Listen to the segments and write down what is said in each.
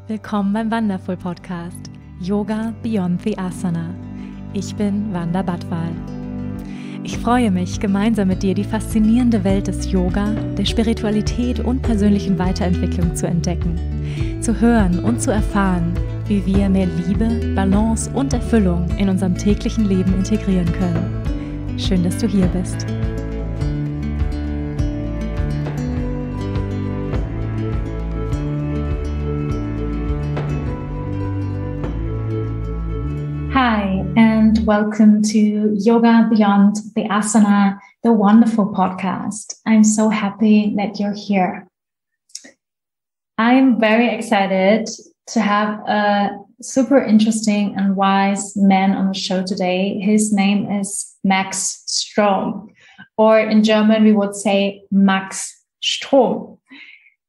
Willkommen beim Wandaful Podcast Yoga Beyond the Asana. Ich bin Wanda Badwal. Ich freue mich, gemeinsam mit dir die faszinierende Welt des Yoga, der Spiritualität und persönlichen Weiterentwicklung zu entdecken, zu hören und zu erfahren, wie wir mehr Liebe, Balance und Erfüllung in unserem täglichen Leben integrieren können. Schön, dass du hier bist. Hi, and welcome to Yoga Beyond the Asana, the Wandaful podcast. I'm so happy that you're here. I'm very excited to have a super interesting and wise man on the show today. His name is Max Strom, or in German, we would say Max Strom.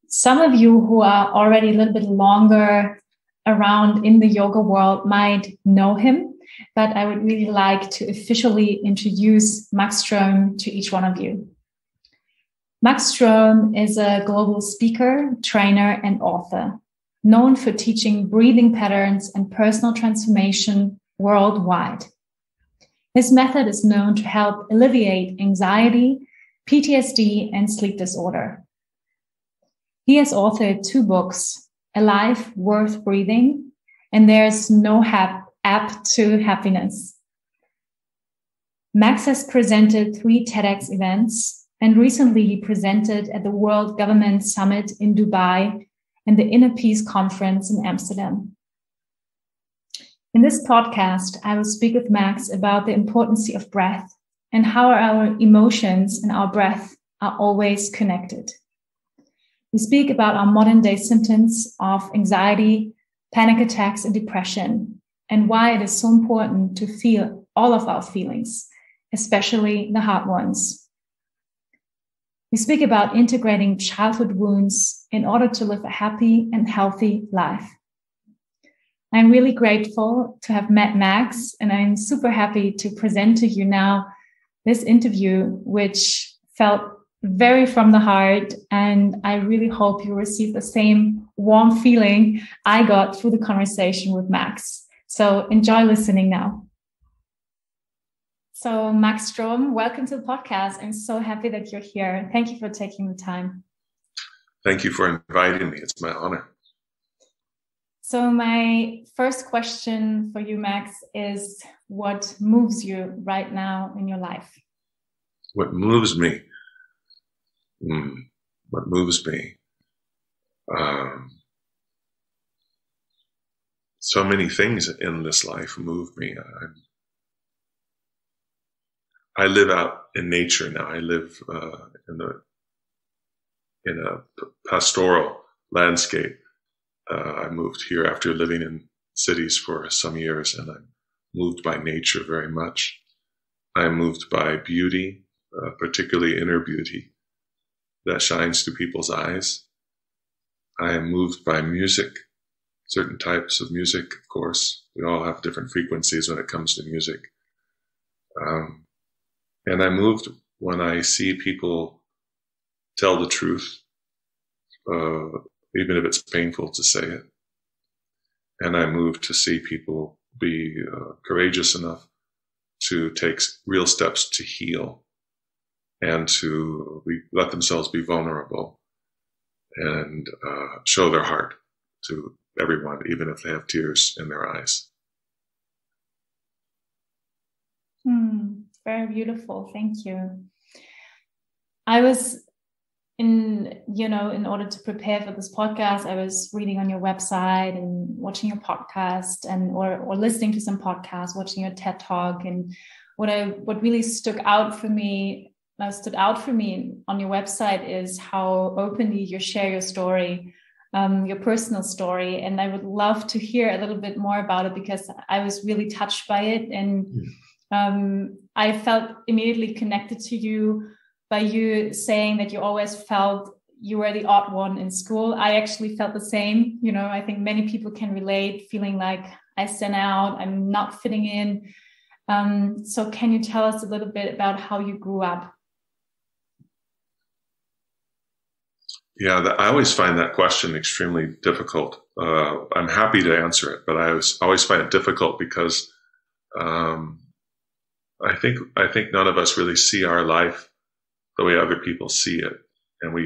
Some of you who are already a little bit longer around in the yoga world might know him, but I would really like to officially introduce Max Strom to each one of you. Max Strom is a global speaker, trainer, and author, known for teaching breathing patterns and personal transformation worldwide. His method is known to help alleviate anxiety, PTSD, and sleep disorder. He has authored 2 books, A Life Worth Breathing, and There's No App to Happiness. Max has presented 3 TEDx events, and recently he presented at the World Government Summit in Dubai and the Inner Peace Conference in Amsterdam. In this podcast, I will speak with Max about the importance of breath and how our emotions and our breath are always connected. We speak about our modern day symptoms of anxiety, panic attacks, and depression, and why it is so important to feel all of our feelings, especially the hard ones. We speak about integrating childhood wounds in order to live a happy and healthy life. I'm really grateful to have met Max, and I'm super happy to present to you now this interview, which felt very from the heart, and I really hope you receive the same warm feeling I got through the conversation with Max. So enjoy listening now. So Max Strom, welcome to the podcast. I'm so happy that you're here. Thank you for taking the time. Thank you for inviting me. It's my honor. So my first question for you, Max, is what moves you right now in your life? What moves me? What moves me? So many things in this life move me. I live out in nature now. I live in a pastoral landscape. I moved here after living in cities for some years, and I'm moved by nature very much. I'm moved by beauty, particularly inner beauty that shines through people's eyes. I am moved by music, certain types of music, of course. We all have different frequencies when it comes to music. And I'm moved when I see people tell the truth, even if it's painful to say it. And I'm moved to see people be courageous enough to take real steps to heal and to let themselves be vulnerable and show their heart to everyone, even if they have tears in their eyes. Very beautiful. Thank you. I was in order to prepare for this podcast, I was reading on your website and watching your podcast or listening to some podcasts, watching your TED Talk. And what really stood out for me on your website is how openly you share your story, your personal story. And I would love to hear a little bit more about it because I was really touched by it. And I felt immediately connected to you by you saying that you always felt you were the odd one in school. I actually felt the same. I think many people can relate, feeling like I stand out, I'm not fitting in. So can you tell us a little bit about how you grew up? Yeah, I always find that question extremely difficult. I'm happy to answer it, but I always find it difficult because I think none of us really see our life the way other people see it, and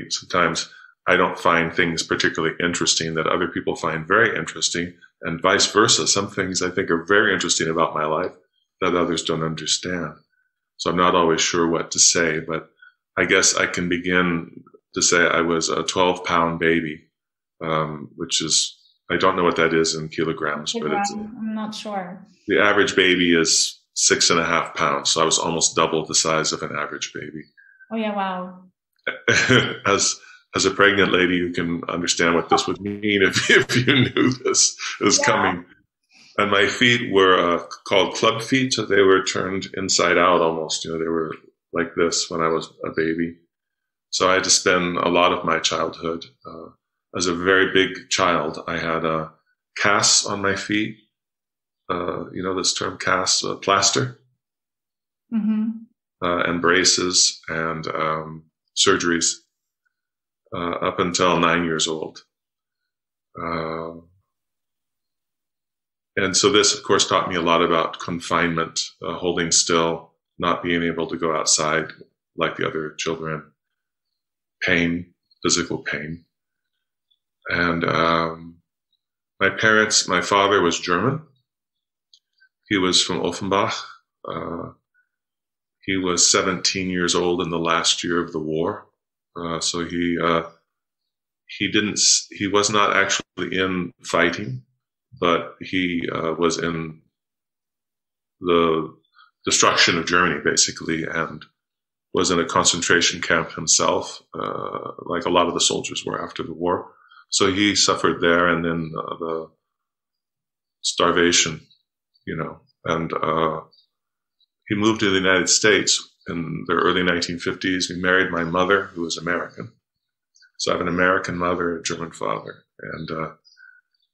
I don't find things particularly interesting that other people find very interesting, and vice versa. Some things I think are very interesting about my life that others don't understand. So I'm not always sure what to say, but I guess I can begin to say I was a 12-pound baby, which is, I don't know what that is in kilograms, but I'm not sure. The average baby is 6.5 pounds. So I was almost double the size of an average baby. Oh yeah. Wow. As a pregnant lady, you can understand what this would mean if you knew this was coming. And my feet were called club feet. So they were turned inside out almost. They were like this when I was a baby. So I had to spend a lot of my childhood. As a very big child, I had casts on my feet. This term casts, plaster, and braces and surgeries up until 9 years old. And so this, of course, taught me a lot about confinement, holding still, not being able to go outside like the other children, pain, physical pain. And my father was German. He was from Offenbach. He was 17 years old in the last year of the war. So he was not actually in fighting, but he was in the destruction of Germany, basically, and was in a concentration camp himself, like a lot of the soldiers were after the war. So he suffered there, and then the starvation, and he moved to the United States in the early 1950s. He married my mother, who was American. So I have an American mother, a German father. And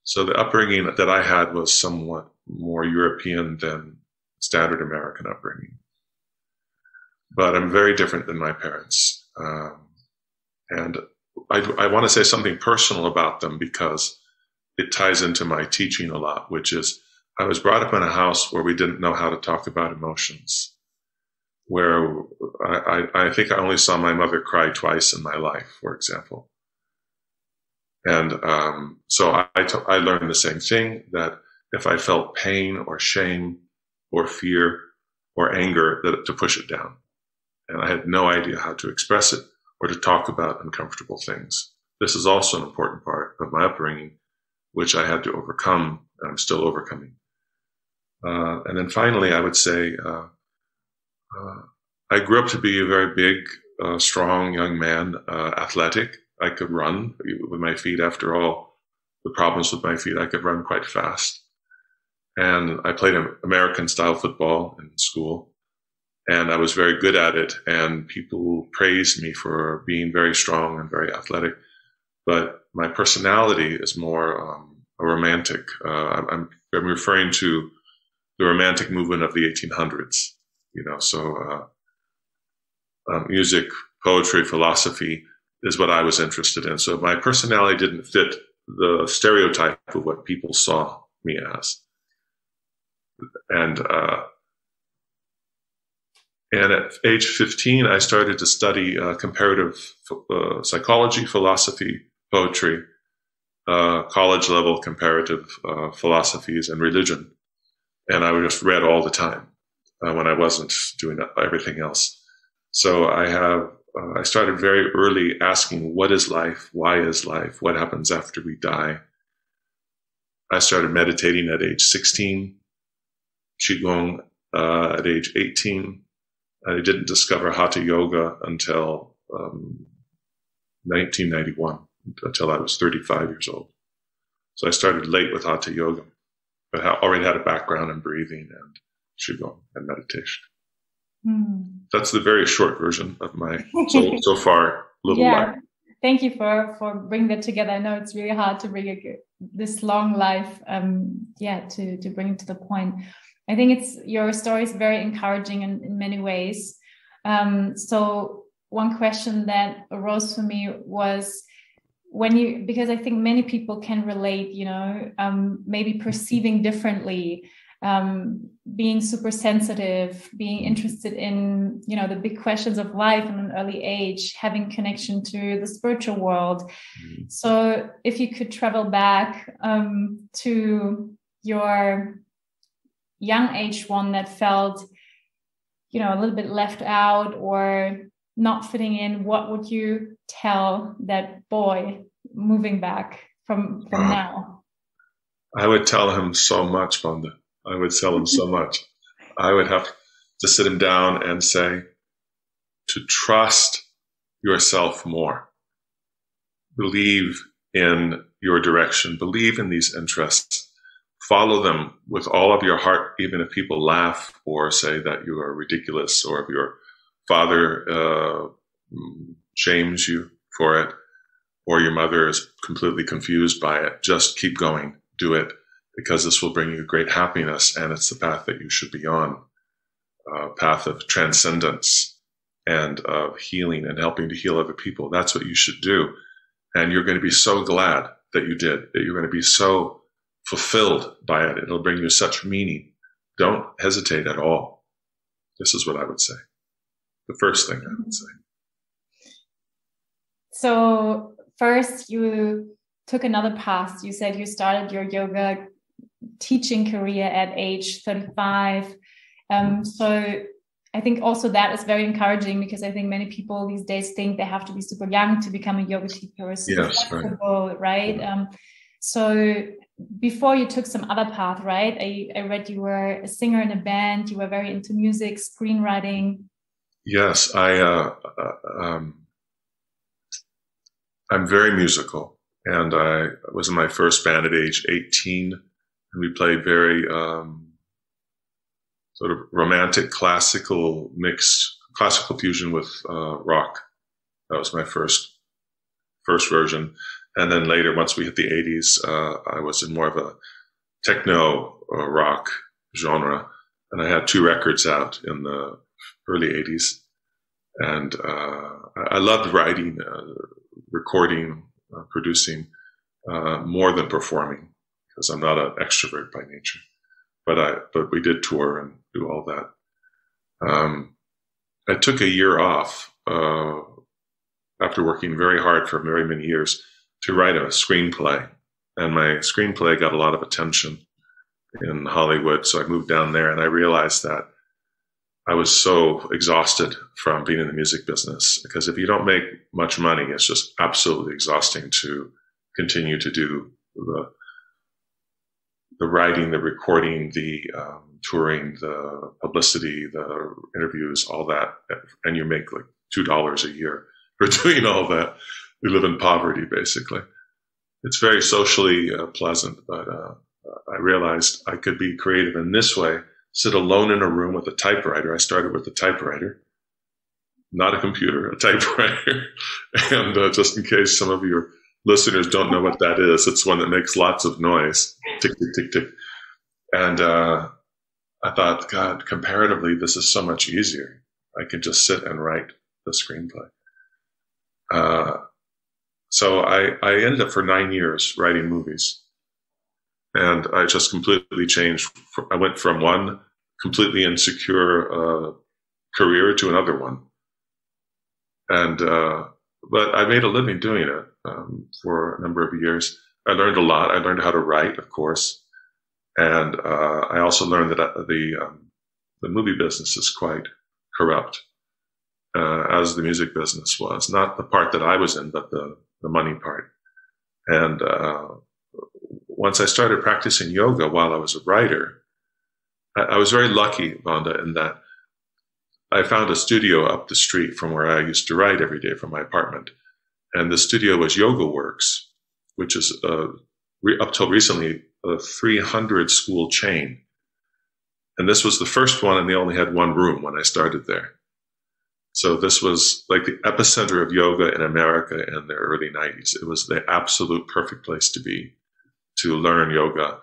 so the upbringing that I had was somewhat more European than standard American upbringing. But I'm very different than my parents. And I want to say something personal about them because it ties into my teaching a lot, which is I was brought up in a house where we didn't know how to talk about emotions, where I think I only saw my mother cry twice in my life, for example. And so I learned the same thing, that if I felt pain or shame or fear or anger, that to push it down. And I had no idea how to express it or to talk about uncomfortable things. This is also an important part of my upbringing, which I had to overcome, and I'm still overcoming. And then finally, I would say I grew up to be a very big, strong young man, athletic. I could run with my feet. After all the problems with my feet, I could run quite fast. And I played American-style football in school, and I was very good at it. And people praised me for being very strong and very athletic. But my personality is more a romantic. I'm referring to the romantic movement of the 1800s. Music, poetry, philosophy is what I was interested in. So my personality didn't fit the stereotype of what people saw me as. And at age 15, I started to study comparative psychology, philosophy, poetry, college-level comparative philosophies, and religion. And I just read all the time when I wasn't doing everything else. So I started very early asking, what is life? Why is life? What happens after we die? I started meditating at age 16, Qigong at age 18. I didn't discover Hatha Yoga until 1991, until I was 35 years old. So I started late with Hatha Yoga, but I already had a background in breathing and Qigong and meditation. That's the very short version of my so far little life. Thank you for bringing that together. I know it's really hard to bring this long life, to bring it to the point. I think your story is very encouraging in many ways. So one question that arose for me was, because I think many people can relate, you know, maybe perceiving differently, being super sensitive, being interested in, you know, the big questions of life in an early age, having connection to the spiritual world. So if you could travel back to your young age one that felt, you know, a little bit left out or not fitting in, what would you tell that boy moving back from now? I would tell him so much, Wanda. I would tell him so much. I would have to sit him down and say to trust yourself more. Believe in your direction. Believe in these interests. Follow them with all of your heart, even if people laugh or say that you are ridiculous, or if your father shames you for it, or your mother is completely confused by it. Just keep going. Do it, because this will bring you great happiness, and it's the path that you should be on, a path of transcendence and of healing and helping to heal other people. That's what you should do. And you're going to be so glad that you did, that you're going to be so fulfilled by it. It'll bring you such meaning. Don't hesitate at all. This is what I would say. The first thing I would say. So first you took another path. You said you started your yoga teaching career at age 35. So I think also that is very encouraging, because I think many people these days think they have to be super young to become a yoga teacher. Or super flexible, right? So before you took some other path, right? I read you were a singer in a band. You were very into music, screenwriting. Yes, I'm very musical, and I was in my first band at age 18, and we played very sort of romantic classical fusion with rock. That was my first version. And then later, once we hit the 80s, I was in more of a techno rock genre, and I had 2 records out in the early 80s. And I loved writing, recording, producing, more than performing, because I'm not an extrovert by nature. But we did tour and do all that. I took a year off after working very hard for very many years to write a screenplay. And my screenplay got a lot of attention in Hollywood, so I moved down there, and I realized that I was so exhausted from being in the music business, because if you don't make much money, it's just absolutely exhausting to continue to do the writing, the recording, the touring, the publicity, the interviews, all that. And you make like $2 a year for doing all that. You live in poverty, basically. It's very socially pleasant, but I realized I could be creative in this way. Sit alone in a room with a typewriter. I started with a typewriter, not a computer, a typewriter. And just in case some of your listeners don't know what that is, it's one that makes lots of noise. Tick, tick, tick, tick. And I thought, God, comparatively, this is so much easier. I could just sit and write the screenplay. So I ended up for 9 years writing movies. And I just completely changed. I went from one completely insecure career to another one. And but I made a living doing it for a number of years. I learned a lot. I learned how to write, of course. And I also learned that the movie business is quite corrupt, as the music business was. Not the part that I was in, but the money part. And once I started practicing yoga while I was a writer, I was very lucky, Wanda, in that I found a studio up the street from where I used to write every day from my apartment. And the studio was Yoga Works, which is up till recently a 300 school chain. And this was the first one, and they only had one room when I started there. So this was like the epicenter of yoga in America in the early 90s. It was the absolute perfect place to be, to learn yoga.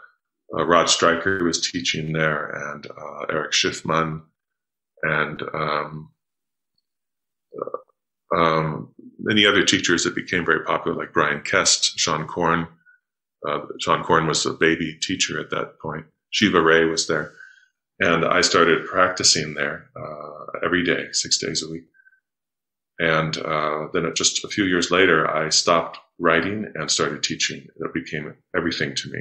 Rod Stryker was teaching there, and Eric Schiffman, and many other teachers that became very popular, like Brian Kest, Sean Korn. Sean Korn was a baby teacher at that point. Shiva Ray was there. And I started practicing there every day, 6 days a week. And then just a few years later, I stopped writing and started teaching. That became everything to me.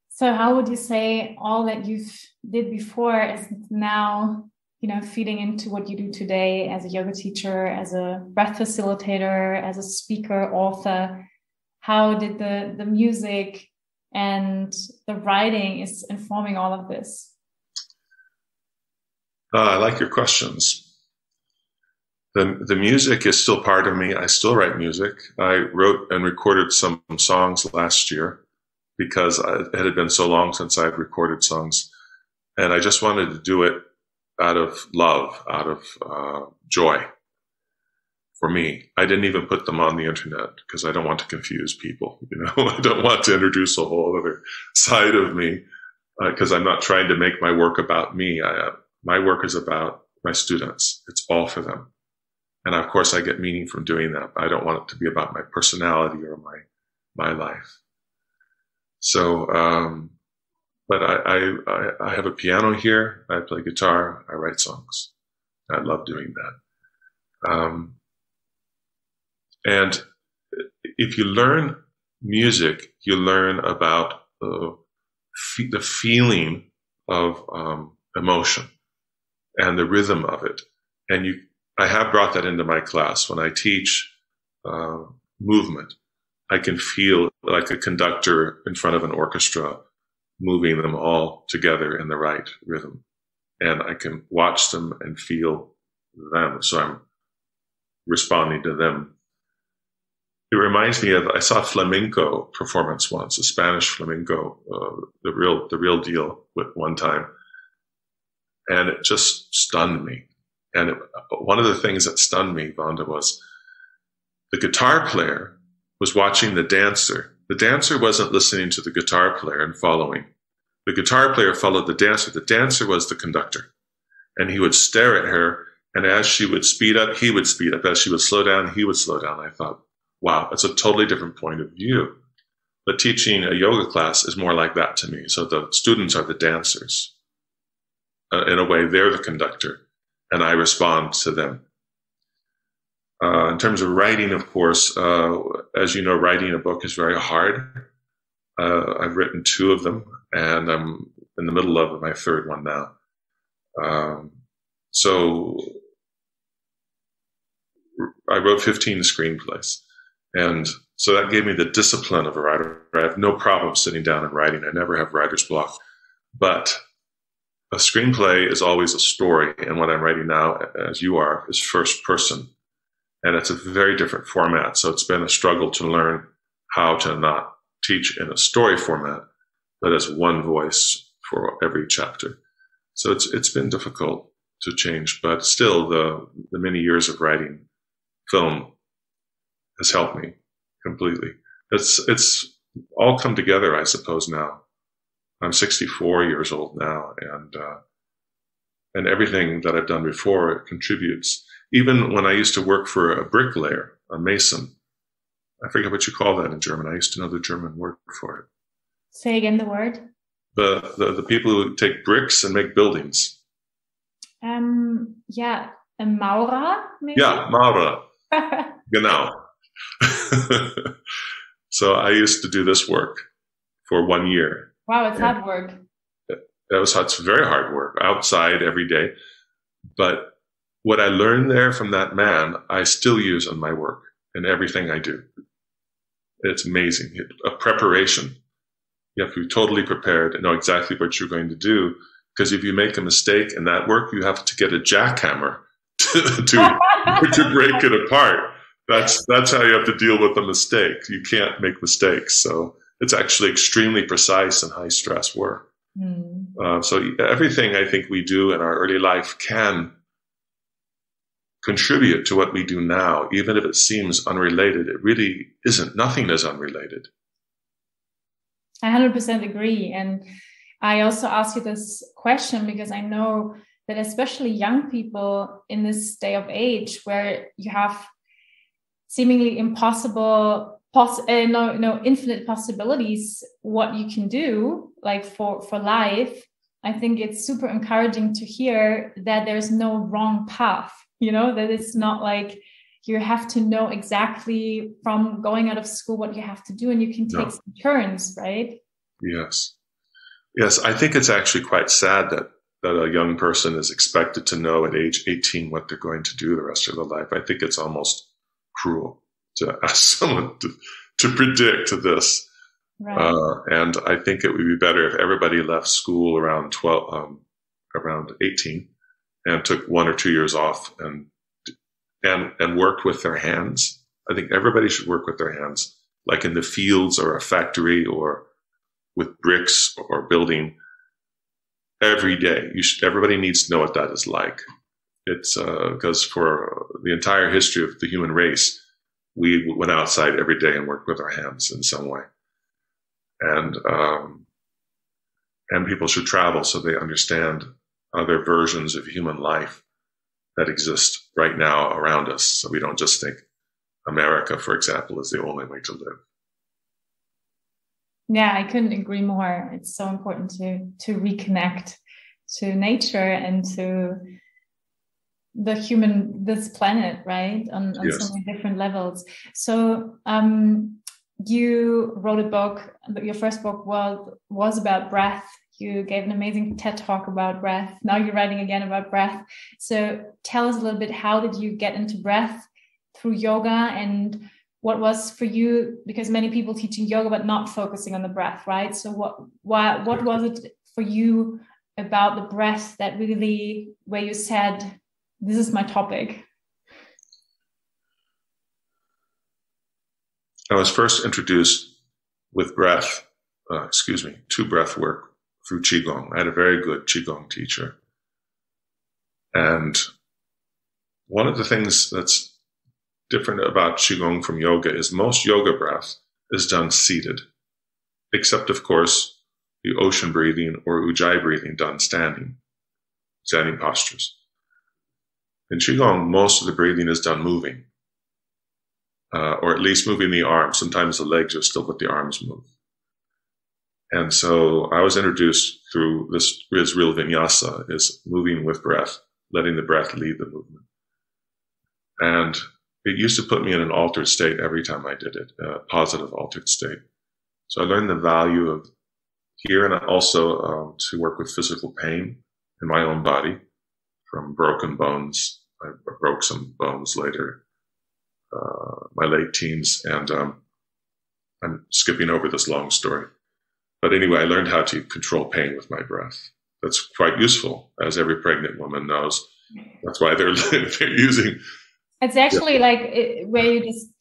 So how would you say all that you've did before is now, feeding into what you do today as a yoga teacher, as a breath facilitator, as a speaker, author? How did the music and the writing is informing all of this? I like your questions. The music is still part of me. I still write music. I wrote and recorded some songs last year because it had been so long since I had recorded songs. And I just wanted to do it out of love, out of joy for me. I didn't even put them on the internet because I don't want to confuse people. I don't want to introduce a whole other side of me because I'm not trying to make my work about me. My work is about my students. It's all for them. And of course, I get meaning from doing that. I don't want it to be about my personality or my life. So, but I have a piano here. I play guitar. I write songs. I love doing that. And if you learn music, you learn about the feeling of emotion and the rhythm of it. And I have brought that into my class. When I teach movement, I can feel like a conductor in front of an orchestra, moving them all together in the right rhythm. And I can watch them and feel them. So I'm responding to them. It reminds me of, I saw flamenco performance once, a Spanish flamenco, the real deal with one time. And it just stunned me. And one of the things that stunned me, Wanda, was the guitar player was watching the dancer. The dancer wasn't listening to the guitar player and following. The guitar player followed the dancer. The dancer was the conductor. And he would stare at her, and as she would speed up, he would speed up. As she would slow down, he would slow down. I thought, wow, that's a totally different point of view. But teaching a yoga class is more like that to me. So the students are the dancers. In a way, they're the conductor, and I respond to them. In terms of writing, of course, as you know, writing a book is very hard. I've written 2 of them, and I'm in the middle of my 3rd one now. So I wrote 15 screenplays. And so that gave me the discipline of a writer. I have no problem sitting down and writing. I never have writer's block. But a screenplay is always a story. And what I'm writing now, as you are, is first person. And it's a very different format. So it's been a struggle to learn how to not teach in a story format, but as one voice for every chapter. So it's been difficult to change, but still the many years of writing film has helped me completely. It's all come together, I suppose, now. I'm 64 years old now, and everything that I've done before contributes. Even when I used to work for a bricklayer, a mason, I forget what you call that in German. I used to know the German word for it. Say again the word. The people who take bricks and make buildings. Yeah, a Maurer, maybe? Yeah, Maurer. Genau. So I used to do this work for 1 year. Wow, it's hard work. It's very hard work, outside every day. But what I learned there from that man, I still use in my work and everything I do. It's amazing. A preparation. You have to be totally prepared and know exactly what you're going to do. Because if you make a mistake in that work, you have to get a jackhammer to break it apart. That's how you have to deal with a mistake. You can't make mistakes. So it's actually extremely precise and high stress work. So everything I think we do in our early life can contribute to what we do now, even if it seems unrelated. It really isn't. Nothing is unrelated. I 100% agree. And I also ask you this question because I know that especially young people in this day of age where you have seemingly infinite possibilities, what you can do like for life. I think it's super encouraging to hear that there's no wrong path, that it's not like you have to know exactly from going out of school what you have to do, and you can take some turns, right? Yes. I think it's actually quite sad that a young person is expected to know at age 18 what they're going to do the rest of their life. I think it's almost cruel to ask someone to predict this. Right. And I think it would be better if everybody left school around 18 and took 1 or 2 years off and worked with their hands. I think everybody should work with their hands, like in the fields or a factory or with bricks or building every day. Everybody needs to know what that is like. It's because for the entire history of the human race, we went outside every day and worked with our hands in some way. And people should travel so they understand other versions of human life that exist right now around us. So we don't just think America, for example, is the only way to live. Yeah, I couldn't agree more. It's so important to reconnect to nature and to this planet, right? On so many different levels. So you wrote a book. Your first book was about breath. You gave an amazing TED talk about breath. Now you're writing again about breath. So tell us a little bit, how did you get into breath through yoga, and what was for you, because many people teaching yoga but not focusing on the breath, right? So what was it for you about the breath that really, where you said, this is my topic? I was first introduced with to breath work through Qigong. I had a very good Qigong teacher. And one of the things that's different about Qigong from yoga is most yoga breath is done seated, except, of course, the ocean breathing or ujjayi breathing done standing postures. In Qigong, most of the breathing is done moving, or at least moving the arms. Sometimes the legs are still, but the arms move. And so I was introduced through this real vinyasa, is moving with breath, letting the breath lead the movement. And it used to put me in an altered state every time I did it, a positive altered state. So I learned the value of here, and also to work with physical pain in my own body from broken bones. I broke some bones later, my late teens, and I'm skipping over this long story. But anyway, I learned how to control pain with my breath. That's quite useful, as every pregnant woman knows. That's why they're using. It's actually where you're just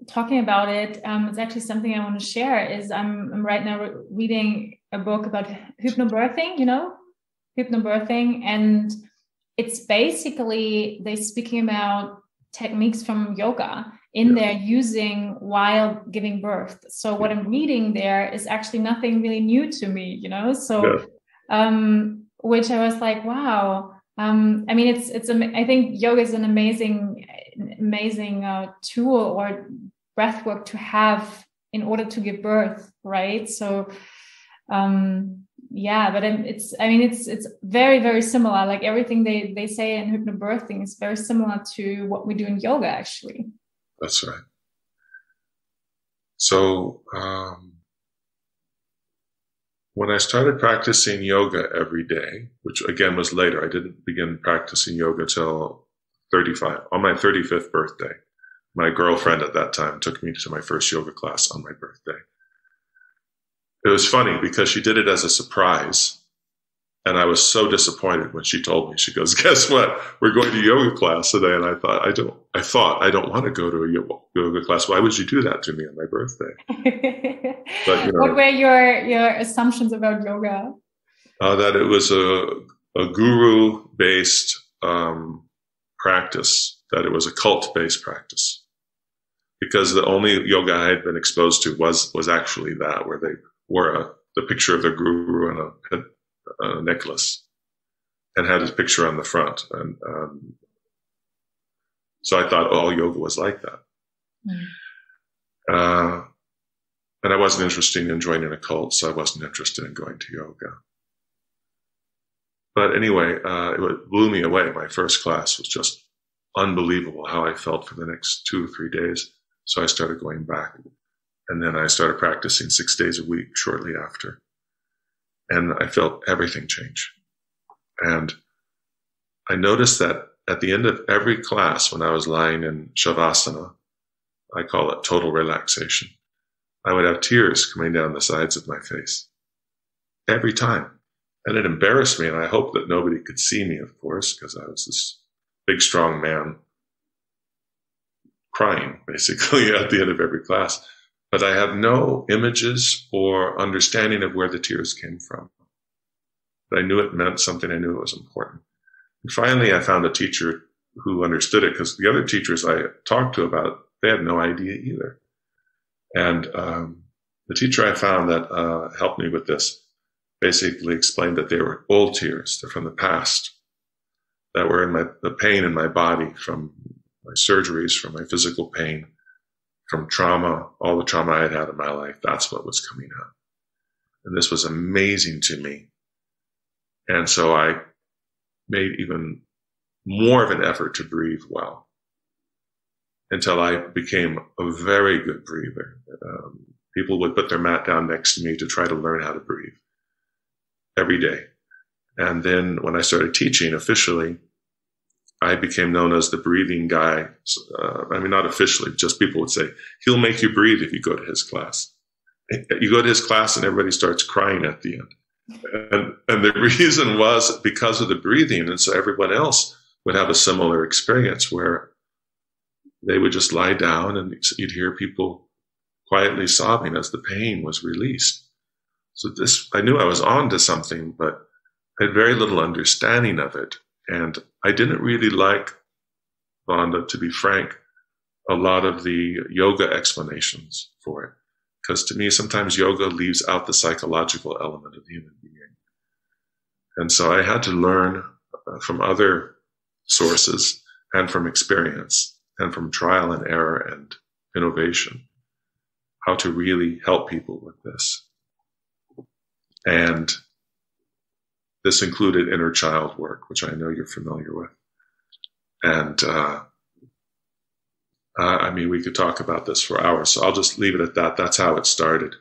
talking about it. It's actually something I want to share. Is I'm right now reading a book about hypnobirthing. Hypnobirthing, and it's basically they're speaking about techniques from yoga in there using while giving birth. So what I'm reading there is actually nothing really new to me, So, which I was like, wow. I mean, I think yoga is an amazing tool or breath work to have in order to give birth, right? So, but it's very, very similar. Like everything they say in hypnobirthing is very similar to what we do in yoga, actually. That's right. So, when I started practicing yoga every day, which again was later, I didn't begin practicing yoga till 35, on my 35th birthday. My girlfriend at that time took me to my first yoga class on my birthday. It was funny because she did it as a surprise. And I was so disappointed when she told me. She goes, "Guess what? We're going to yoga class today." And I thought, I don't want to go to a yoga class. Why would you do that to me on my birthday? But, what were your assumptions about yoga? That it was a guru-based practice, that it was a cult-based practice. Because the only yoga I had been exposed to was actually that, where they wore the picture of their guru and a necklace. and had his picture on the front. And so I thought all yoga was like that. And I wasn't interested in joining a cult, so I wasn't interested in going to yoga. But anyway, it blew me away. My first class was just unbelievable how I felt for the next 2 or 3 days. So I started going back. And then I started practicing 6 days a week shortly after. And I felt everything change. And I noticed that at the end of every class, when I was lying in Shavasana, I call it total relaxation, I would have tears coming down the sides of my face every time. And it embarrassed me, and I hoped that nobody could see me, of course, because I was this big, strong man crying, basically, at the end of every class. But I had no images or understanding of where the tears came from. But I knew it meant something. I knew it was important. And finally, I found a teacher who understood it, because the other teachers I talked to about it, they had no idea either. And the teacher I found that helped me with this basically explained that they were old tears. They're from the past, that were in the pain in my body from my surgeries, from my physical pain, from trauma, all the trauma I had had in my life. That's what was coming out. And this was amazing to me. And so I made even more of an effort to breathe well until I became a very good breather. People would put their mat down next to me to try to learn how to breathe every day. And then when I started teaching officially, I became known as the breathing guy. I mean, not officially, just people would say, he'll make you breathe if you go to his class. You go to his class and everybody starts crying at the end. And the reason was because of the breathing. And so everyone else would have a similar experience where they would just lie down and you'd hear people quietly sobbing as the pain was released. So I knew I was on to something, but I had very little understanding of it. And I didn't really like, Wanda, to be frank, a lot of the yoga explanations for it. Because to me, sometimes yoga leaves out the psychological element of the human being. And so I had to learn from other sources and from experience and from trial and error and innovation how to really help people with this. And this included inner child work, which I know you're familiar with. And I mean, we could talk about this for hours, so I'll just leave it at that. That's how it started.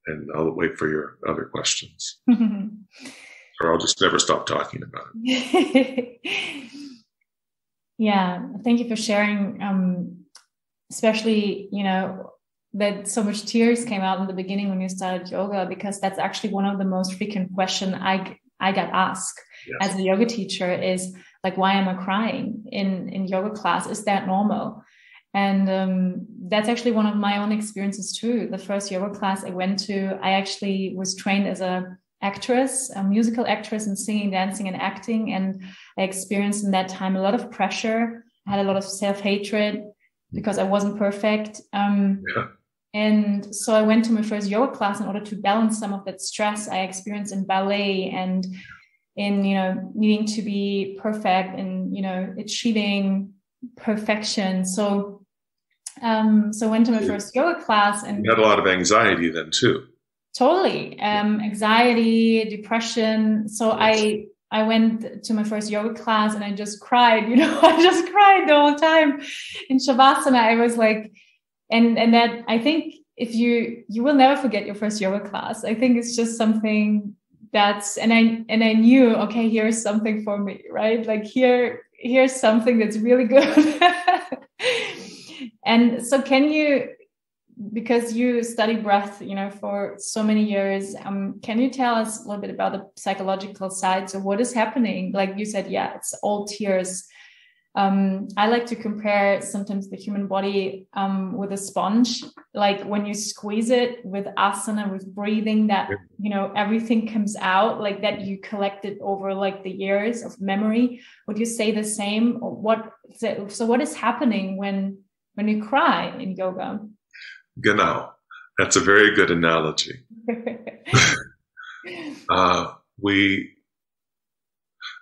And I'll wait for your other questions. Or I'll just never stop talking about it. Yeah, thank you for sharing, especially, that so much tears came out in the beginning when you started yoga, because that's actually one of the most frequent questions I got asked as a yoga teacher is like, why am I crying in yoga class? Is that normal? And that's actually one of my own experiences too. The first yoga class I went to, I actually was trained as a musical actress in singing, dancing, and acting. And I experienced in that time a lot of pressure. I had a lot of self-hatred because I wasn't perfect. And so I went to my first yoga class in order to balance some of that stress I experienced in ballet and in, needing to be perfect and, achieving perfection. So I went to my first yoga class, and you had a lot of anxiety then too. Totally. Anxiety, depression. So I went to my first yoga class and I just cried, I just cried the whole time in Shavasana. I was like, and that I think if you will never forget your first yoga class. I think it's just something that's, and I knew, okay, here's something for me, right? Like here's something that's really good. And so can you, because you study breath, for so many years, can you tell us a little bit about the psychological side? So what is happening? Like you said, it's all tears. I like to compare sometimes the human body with a sponge. Like when you squeeze it with asana, with breathing, that, everything comes out, like that you collect it over like the years of memory. Would you say the same? Or what is happening when you cry in yoga? Genau. That's a very good analogy.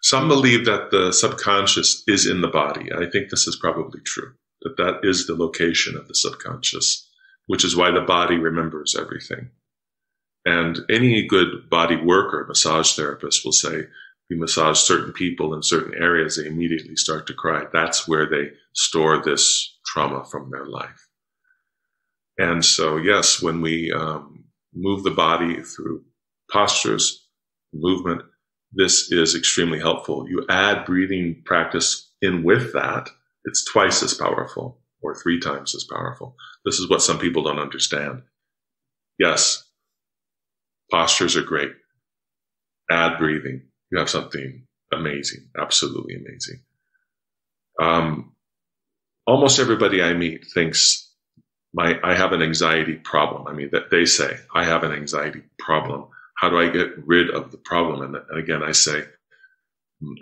Some believe that the subconscious is in the body. I think this is probably true, that is the location of the subconscious, which is why the body remembers everything. And any good body worker, massage therapist will say, we massage certain people in certain areas, they immediately start to cry. That's where they store this trauma from their life. And so, yes, when we move the body through postures, movement, this is extremely helpful. You add breathing practice in with that, it's twice as powerful or 3 times as powerful. This is what some people don't understand. Yes, postures are great. Add breathing. You have something amazing, absolutely amazing. Almost everybody I meet thinks I have an anxiety problem. I mean, that they say, I have an anxiety problem. How do I get rid of the problem? And again, I say,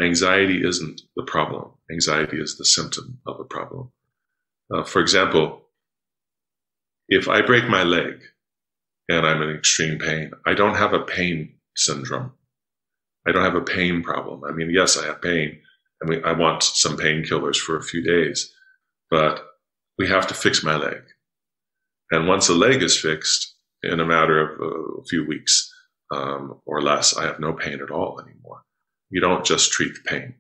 anxiety isn't the problem. Anxiety is the symptom of a problem. For example, if I break my leg and I'm in extreme pain, I don't have a pain syndrome. I don't have a pain problem. I mean, yes, I have pain, and I want some painkillers for a few days, but we have to fix my leg. And once the leg is fixed, in a matter of a few weeks or less, I have no pain at all anymore. You don't just treat the pain.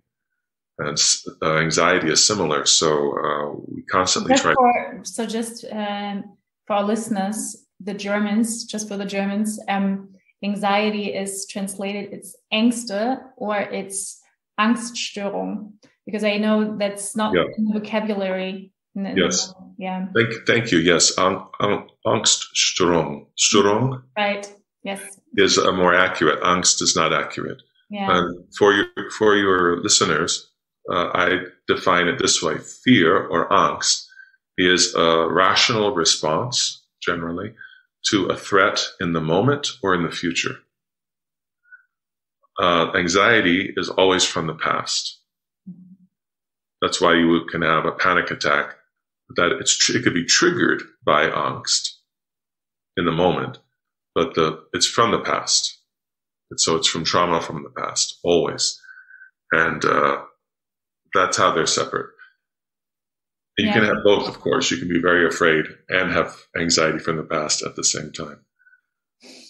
And anxiety is similar. So we constantly try. So just for our listeners, the Germans, just for the Germans, anxiety is translated, it's Ängste or it's Angststörung, because I know that's not in the vocabulary. Yes. Yeah. Thank you. Yes. Angststörung. Störung. Right. Yes. Is more accurate. Angst is not accurate. Yeah. And for your listeners, I define it this way: fear or angst is a rational response, generally, to a threat in the moment or in the future. Anxiety is always from the past. That's why you can have a panic attack. That it could be triggered by angst in the moment, but it's from the past. So it's from trauma from the past, always. And that's how they're separate. And you can have both, of course. You can be very afraid and have anxiety from the past at the same time.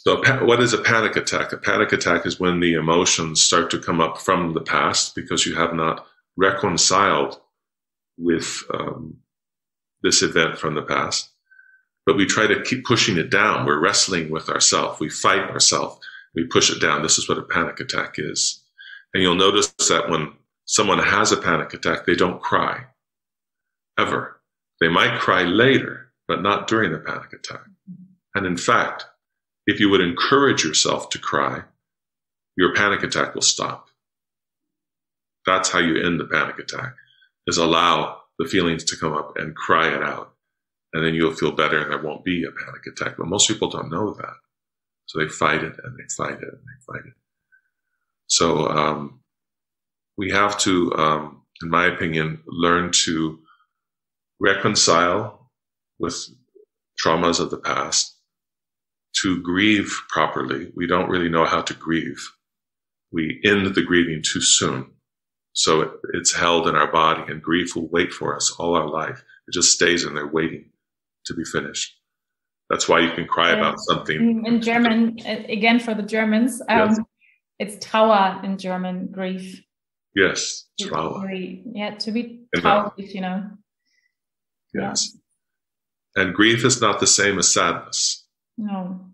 So what is a panic attack? A panic attack is when the emotions start to come up from the past because you have not reconciled with this event from the past. But we try to keep pushing it down. We're wrestling with ourselves. We fight ourselves. We push it down. This is what a panic attack is. And you'll notice that when someone has a panic attack, they don't cry. Ever. They might cry later, but not during the panic attack. And in fact, if you would encourage yourself to cry, your panic attack will stop. That's how you end the panic attack, is allow the feelings to come up and cry it out. And then you'll feel better and there won't be a panic attack. But most people don't know that. So they fight it and they fight it and they fight it. So we have to, in my opinion, learn to reconcile with traumas of the past, to grieve properly. We don't really know how to grieve. We end the grieving too soon. So it's held in our body, and grief will wait for us all our life. It just stays in there waiting to be finished. That's why you can cry about something. In German, again, for the Germans, it's Trauer in German, grief. Yes, Trauer. To be traurig, you know. Yes. Yeah. And grief is not the same as sadness. No.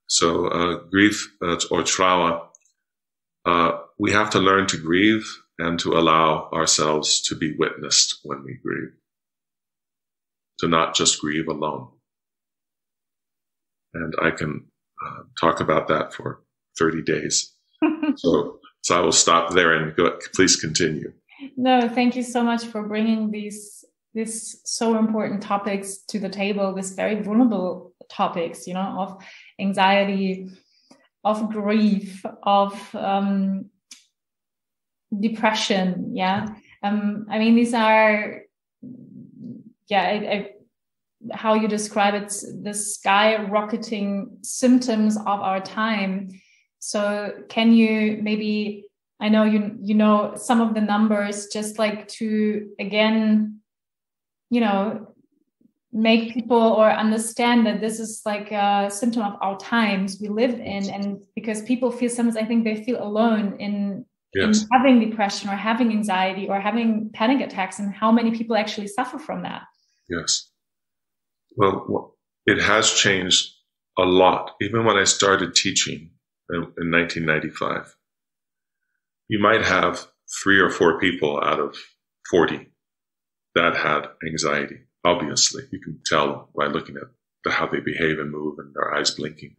So grief or Trauer, we have to learn to grieve and to allow ourselves to be witnessed when we grieve. To not just grieve alone. And I can talk about that for 30 days. So I will stop there and please continue. No, thank you so much for bringing these so important topics to the table, these very vulnerable topics, you know, of anxiety, of grief, of depression. Yeah. I mean, these are, how you describe it, the skyrocketing symptoms of our time. So can you maybe I know you know some of the numbers, just like to, again, make people or understand that this is like a symptom of our times we live in. And because people feel sometimes, I think they feel alone in having depression or having anxiety or having panic attacks, and how many people actually suffer from that. Yes. Well, it has changed a lot. Even when I started teaching in 1995, you might have 3 or 4 people out of 40 that had anxiety. Obviously, you can tell by looking at how they behave and move and their eyes blinking.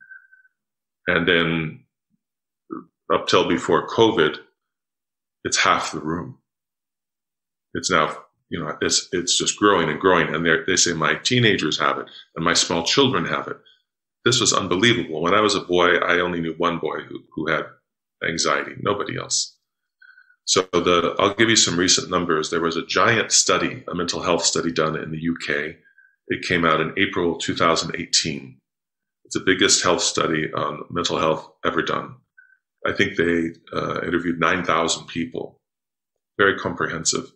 And then up till before COVID, it's half the room. It's now, it's just growing and growing. And they say my teenagers have it and my small children have it. This was unbelievable. When I was a boy, I only knew one boy who had anxiety, nobody else. So I'll give you some recent numbers. There was a giant study, a mental health study done in the UK. It came out in April 2018. It's the biggest health study on mental health ever done. I think they interviewed 9,000 people, very comprehensive.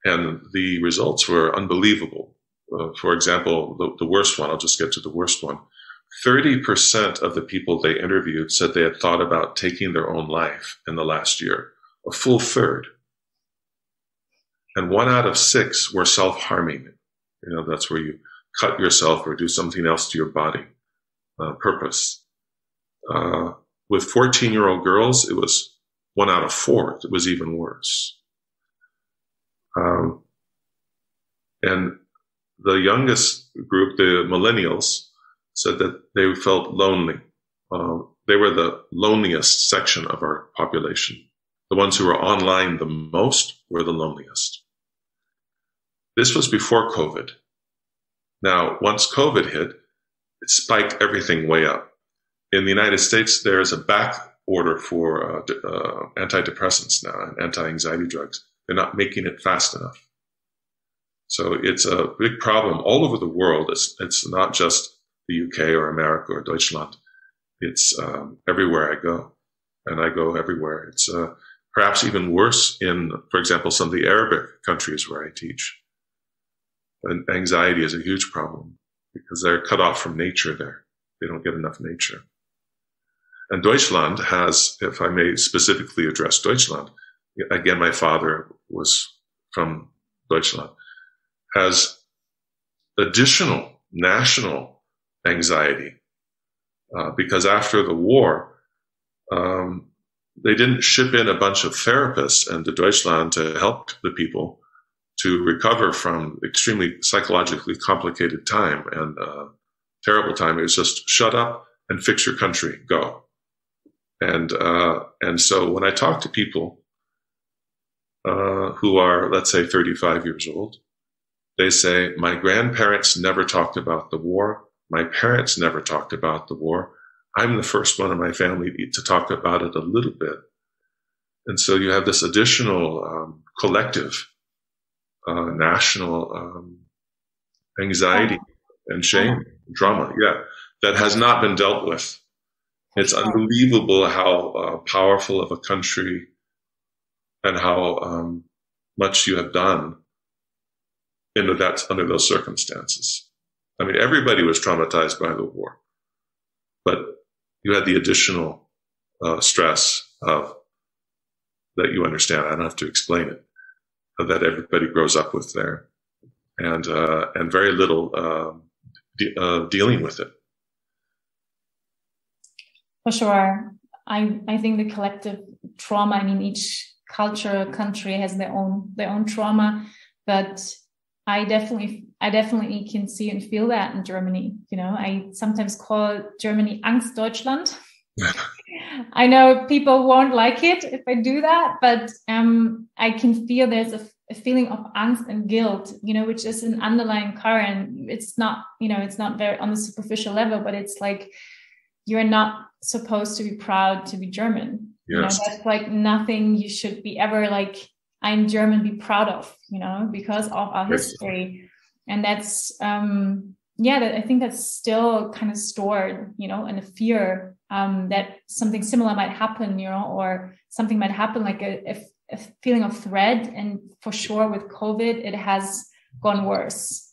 And the results were unbelievable. For example, the worst one, I'll just get to the worst one. 30% of the people they interviewed said they had thought about taking their own life in the last year. A full third. And 1 out of 6 were self-harming. That's where you cut yourself or do something else to your body. Purpose. With 14-year-old girls, it was 1 out of 4. It was even worse. And the youngest group, the millennials, said that they felt lonely. They were the loneliest section of our population. The ones who were online the most were the loneliest. This was before COVID. Now, once COVID hit, it spiked everything way up. In the United States, there is a back order for antidepressants now and anti-anxiety drugs. They're not making it fast enough. So it's a big problem all over the world. It's not just the UK or America or Deutschland. It's everywhere I go. And I go everywhere. It's perhaps even worse in, for example, some of the Arabic countries where I teach. And anxiety is a huge problem because they're cut off from nature there. They don't get enough nature. And Deutschland has, if I may specifically address Deutschland, again, my father was from Deutschland, has additional national anxiety because after the war, they didn't ship in a bunch of therapists into Deutschland to help the people to recover from extremely psychologically complicated time and terrible time. It was just shut up and fix your country, go. And so when I talk to people who are, let's say, 35 years old, they say, my grandparents never talked about the war. My parents never talked about the war. I'm the first one in my family to talk about it a little bit. And so you have this additional collective national anxiety and shame, drama, that has not been dealt with. It's unbelievable how powerful of a country and how much you have done under those circumstances. I mean, everybody was traumatized by the war, but you had the additional stress of that you understand. I don't have to explain it. That everybody grows up with there, and very little dealing with it. For sure, I think the collective trauma. I mean, each culture, country has their own trauma, but I definitely can see and feel that in Germany. I sometimes call Germany Angstdeutschland. I know people won't like it if I do that, but I can feel there's a feeling of angst and guilt, which is an underlying current. It's not, it's not very on the superficial level, but it's like you're not supposed to be proud to be German. Yes. That's like nothing you should be ever like, I'm German, be proud of, because of our history. And that's, I think that's still kind of stored, and a fear that something similar might happen, or something might happen, like a feeling of threat. And for sure with COVID, it has gone worse.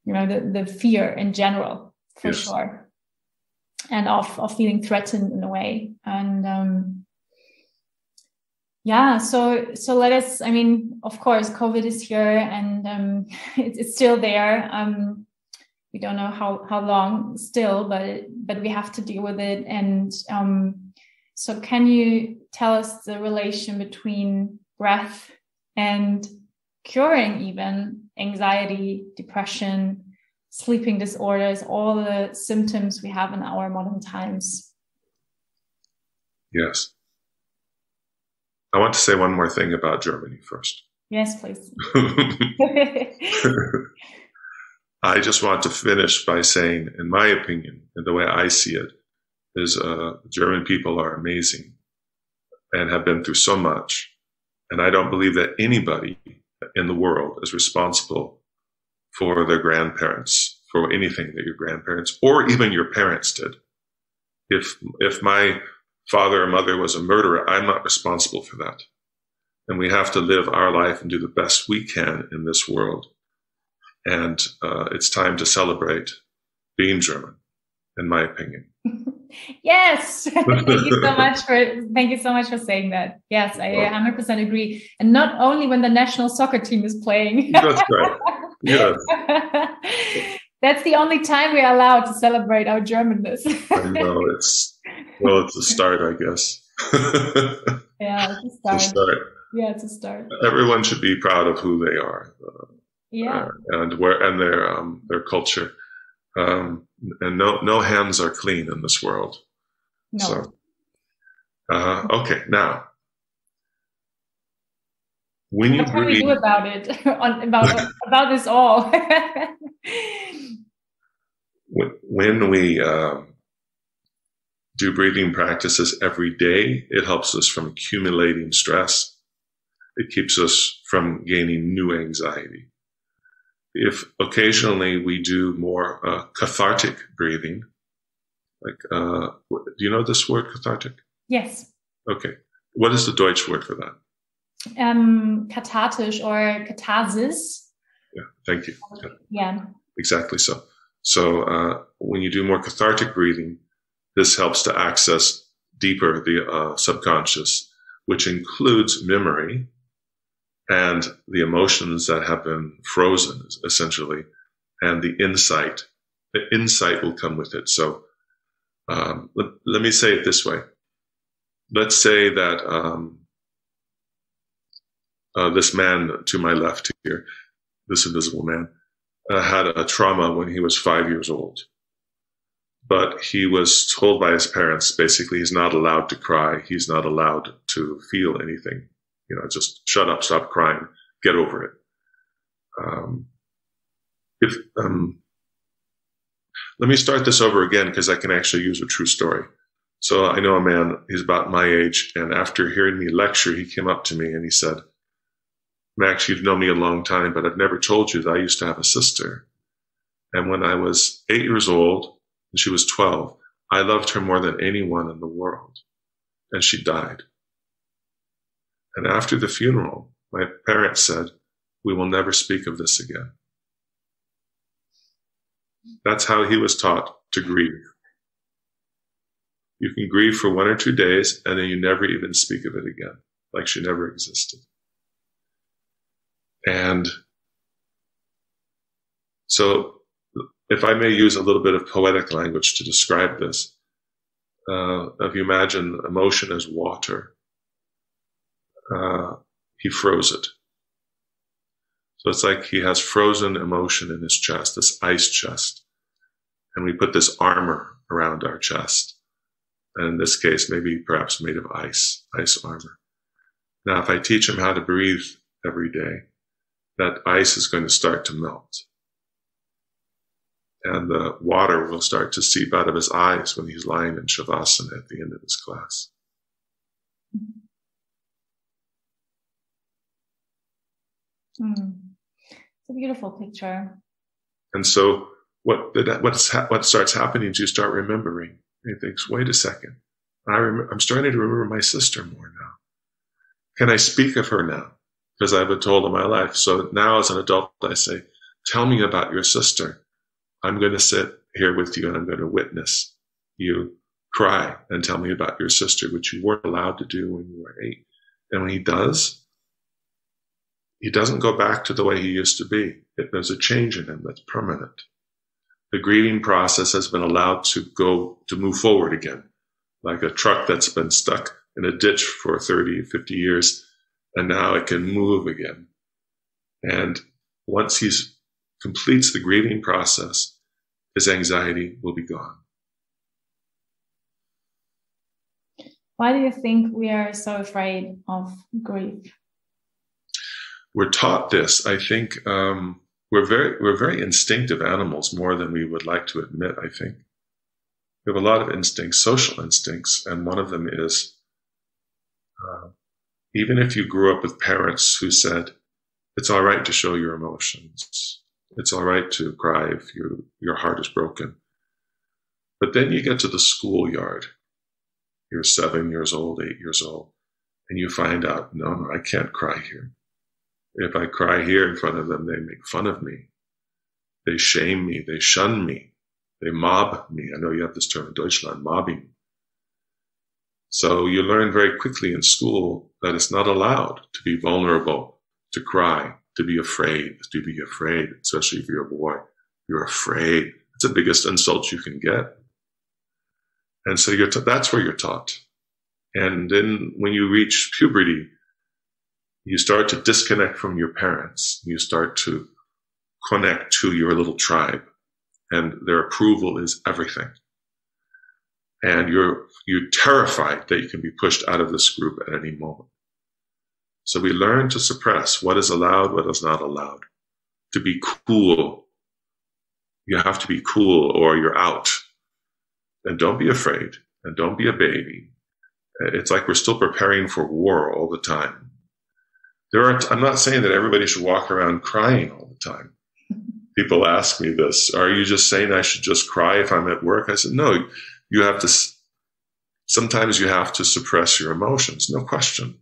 The fear in general, for sure. And of feeling threatened in a way. And so let us, of course, COVID is here, and it's still there. We don't know how long still, but we have to deal with it. And so can you tell us the relation between breath and curing even anxiety, depression, sleeping disorders, all the symptoms we have in our modern times? Yes. I want to say one more thing about Germany first. Yes, please. I just want to finish by saying, in my opinion, and the way I see it, is German people are amazing and have been through so much. And I don't believe that anybody in the world is responsible for their grandparents, for anything that your grandparents or even your parents did. If my father or mother was a murderer, I'm not responsible for that. And we have to live our life and do the best we can in this world. And it's time to celebrate being German, in my opinion. Yes. Thank you so much for saying that. Yes, I 100% agree. And not only when the national soccer team is playing. That's right. Yes. That's the only time we're allowed to celebrate our Germanness. I know. It's a start, I guess. Yeah, it's a start. Yeah, it's a start. Everyone should be proud of who they are. And their culture. And no hands are clean in this world. No. So, okay, now, when you what can we do about it? about this all? When we do breathing practices every day, it helps us from accumulating stress. It keeps us from gaining new anxiety. If occasionally we do more cathartic breathing, like, do you know this word, cathartic? Yes. Okay. What is the Deutsch word for that? Kathartisch or catharsis. Yeah, thank you. Yeah. Exactly so. So when you do more cathartic breathing, this helps to access deeper the subconscious, which includes memory and the emotions that have been frozen, essentially, and the insight. The insight will come with it. So let me say it this way. Let's say that this man to my left here, this invisible man, had a trauma when he was 5 years old. But he was told by his parents, basically, he's not allowed to cry. He's not allowed to feel anything. Just shut up, stop crying, get over it. Let me start this over again because I can actually use a true story. So I know a man, he's about my age, and after hearing me lecture, he came up to me and he said, "Max, you've known me a long time, but I've never told you that I used to have a sister. And when I was 8 years old and she was 12, I loved her more than anyone in the world. And she died. And after the funeral, my parents said, we will never speak of this again." That's how he was taught to grieve. You can grieve for 1 or 2 days, and then you never even speak of it again, like she never existed. And so, if I may use a little bit of poetic language to describe this, if you imagine emotion as water, he froze it. So it's like he has frozen emotion in his chest, this ice chest. And we put this armor around our chest. And in this case, maybe perhaps made of ice armor. Now, if I teach him how to breathe every day, that ice is going to start to melt. And the water will start to seep out of his eyes when he's lying in Shavasana at the end of his class. It's a beautiful picture. And so what starts happening is you start remembering. And he thinks, wait a second. I'm starting to remember my sister more now. Can I speak of her now? Because I've been told in my life. So now as an adult, I say, tell me about your sister. I'm going to sit here with you and I'm going to witness you cry and tell me about your sister, which you weren't allowed to do when you were 8. And when he doesn't go back to the way he used to be. There's a change in him that's permanent. The grieving process has been allowed to move forward again, like a truck that's been stuck in a ditch for 30, 50 years, and now it can move again. And once he completes the grieving process, his anxiety will be gone. Why do you think we are so afraid of grief? We're taught this. I think we're very instinctive animals, more than we would like to admit, I think. We have a lot of instincts, social instincts, and one of them is even if you grew up with parents who said, it's all right to show your emotions. It's all right to cry if your heart is broken. But then you get to the schoolyard. You're 7 years old, 8 years old, and you find out, no, I can't cry here. If I cry here in front of them, they make fun of me. They shame me. They shun me. They mob me. I know you have this term in Deutschland, mobbing. So you learn very quickly in school that it's not allowed to be vulnerable, to cry, to be afraid, especially if you're a boy. You're afraid. It's the biggest insult you can get. And so that's where you're taught. And then when you reach puberty, you start to disconnect from your parents. You start to connect to your little tribe, and their approval is everything. And you're terrified that you can be pushed out of this group at any moment. So we learn to suppress what is allowed, what is not allowed. To be cool, you have to be cool or you're out. And don't be afraid, and don't be a baby. It's like we're still preparing for war all the time. I'm not saying that everybody should walk around crying all the time. People ask me this, are you just saying I should just cry if I'm at work? I said, no, sometimes you have to suppress your emotions, no question.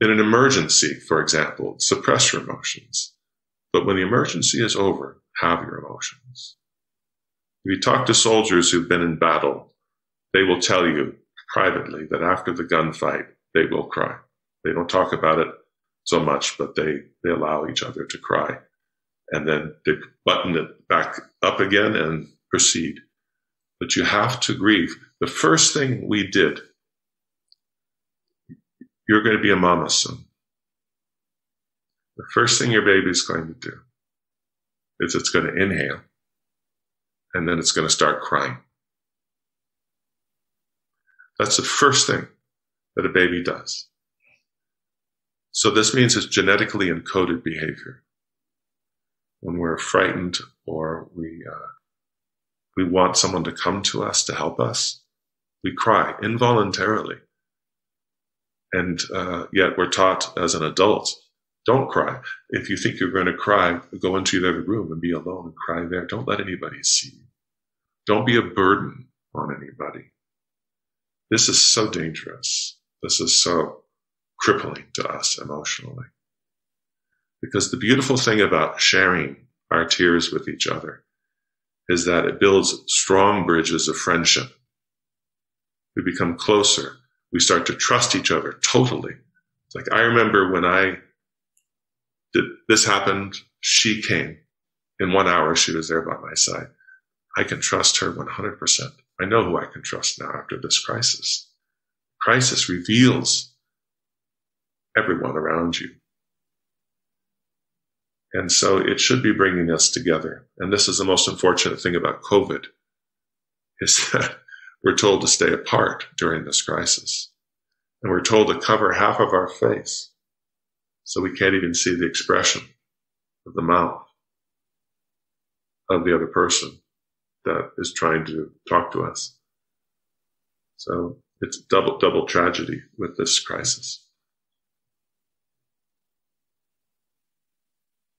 In an emergency, for example, suppress your emotions. But when the emergency is over, have your emotions. If you talk to soldiers who've been in battle, they will tell you privately that after the gunfight, they will cry. They don't talk about it so much, but they allow each other to cry. And then they button it back up again and proceed. But you have to grieve. The first thing we did, you're going to be a mama soon. The first thing your baby's going to do is it's going to inhale, and then it's going to start crying. That's the first thing that a baby does. So this means it's genetically encoded behavior. When we're frightened or we want someone to come to us to help us, we cry involuntarily. And yet we're taught as an adult, don't cry. If you think you're going to cry, go into your living room and be alone and cry there. Don't let anybody see you. Don't be a burden on anybody. This is so dangerous. This is so crippling to us emotionally. Because the beautiful thing about sharing our tears with each other is that it builds strong bridges of friendship. We become closer. We start to trust each other totally. It's like I remember when this happened, she came. In 1 hour, she was there by my side. I can trust her 100%. I know who I can trust now after this crisis. Crisis reveals everyone around you. And so it should be bringing us together. And this is the most unfortunate thing about COVID, is that we're told to stay apart during this crisis. And we're told to cover half of our face so we can't even see the expression of the mouth of the other person that is trying to talk to us. So it's double tragedy with this crisis.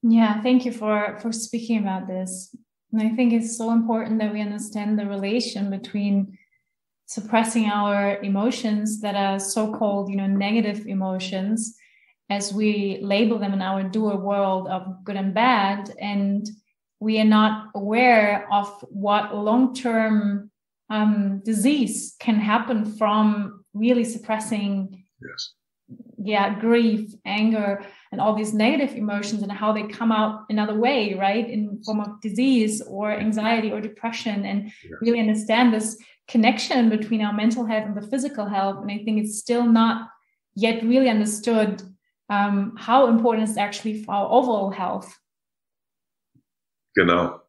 Yeah, thank you for speaking about this. And I think it's so important that we understand the relation between suppressing our emotions that are so-called, negative emotions, as we label them in our dual world of good and bad, and we are not aware of what long-term disease can happen from really suppressing grief, anger, and all these negative emotions, and how they come out another way, right, in form of disease or anxiety or depression, and really understand this connection between our mental health and the physical health. And I think it's still not yet really understood how important it's actually for our overall health. Genau.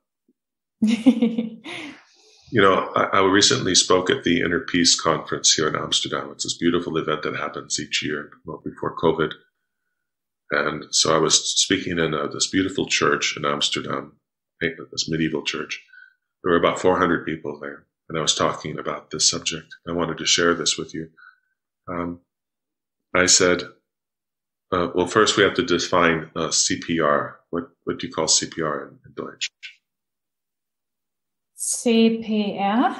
I recently spoke at the Inner Peace Conference here in Amsterdam. It's this beautiful event that happens each year, before COVID. And so I was speaking in this beautiful church in Amsterdam, this medieval church. There were about 400 people there, and I was talking about this subject. I wanted to share this with you. I said, well, first we have to define CPR. What do you call CPR in Deutsch? CPR?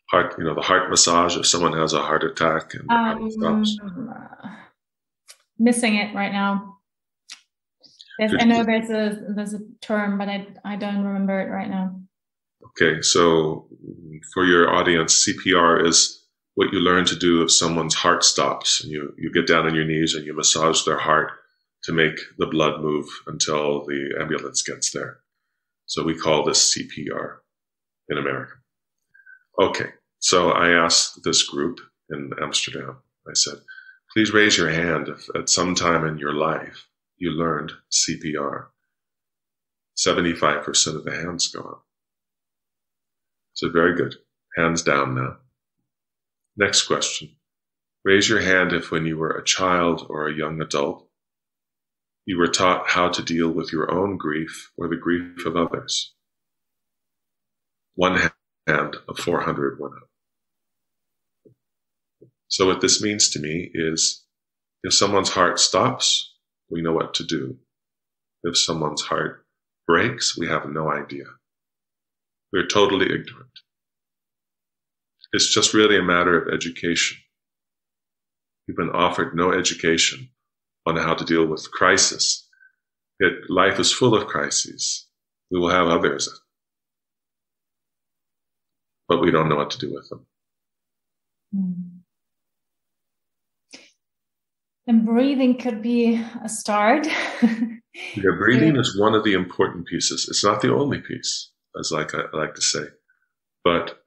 Heart, the heart massage if someone has a heart attack and the heart stops. Missing it right now. I know there's a term, but I don't remember it right now. Okay, so for your audience, CPR is what you learn to do if someone's heart stops. And you get down on your knees and you massage their heart to make the blood move until the ambulance gets there. So we call this CPR in America. Okay, so I asked this group in Amsterdam, I said, please raise your hand if at some time in your life you learned CPR. 75% of the hands go up. So very good. Hands down now. Next question. Raise your hand if when you were a child or a young adult, you were taught how to deal with your own grief or the grief of others. One hand of 400 went up. So what this means to me is if someone's heart stops, we know what to do. If someone's heart breaks, we have no idea. We're totally ignorant. It's just really a matter of education. We've been offered no education on how to deal with crisis. Yet life is full of crises. We will have others, but we don't know what to do with them. And breathing could be a start. Breathing is one of the important pieces. It's not the only piece, as I like to say, but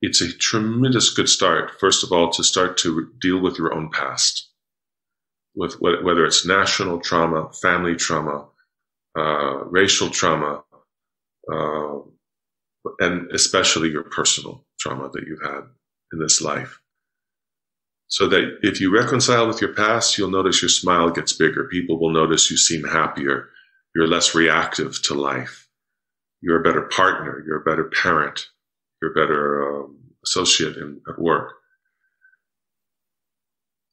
it's a tremendous good start, first of all, to start to deal with your own past, with whether it's national trauma, family trauma, racial trauma, and especially your personal trauma that you've had in this life. So that if you reconcile with your past, you'll notice your smile gets bigger. People will notice you seem happier. You're less reactive to life. You're a better partner. You're a better parent. You're a better associate at work.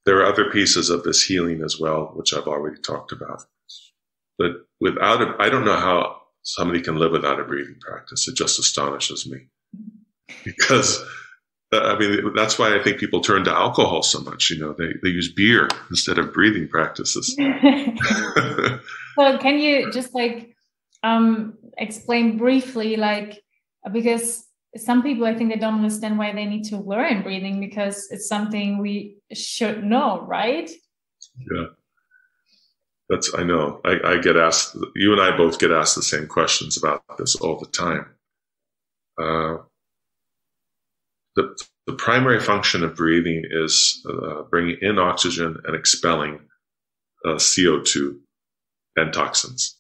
There are other pieces of this healing as well, which I've already talked about. But I don't know how somebody can live without a breathing practice. It just astonishes me. Because, that's why I think people turn to alcohol so much. They use beer instead of breathing practices. So can you just explain briefly, because some people, I think they don't understand why they need to learn breathing, because it's something we should know, right? Yeah, I know. I get asked, you and I both get asked the same questions about this all the time. The primary function of breathing is bringing in oxygen and expelling CO2 and toxins.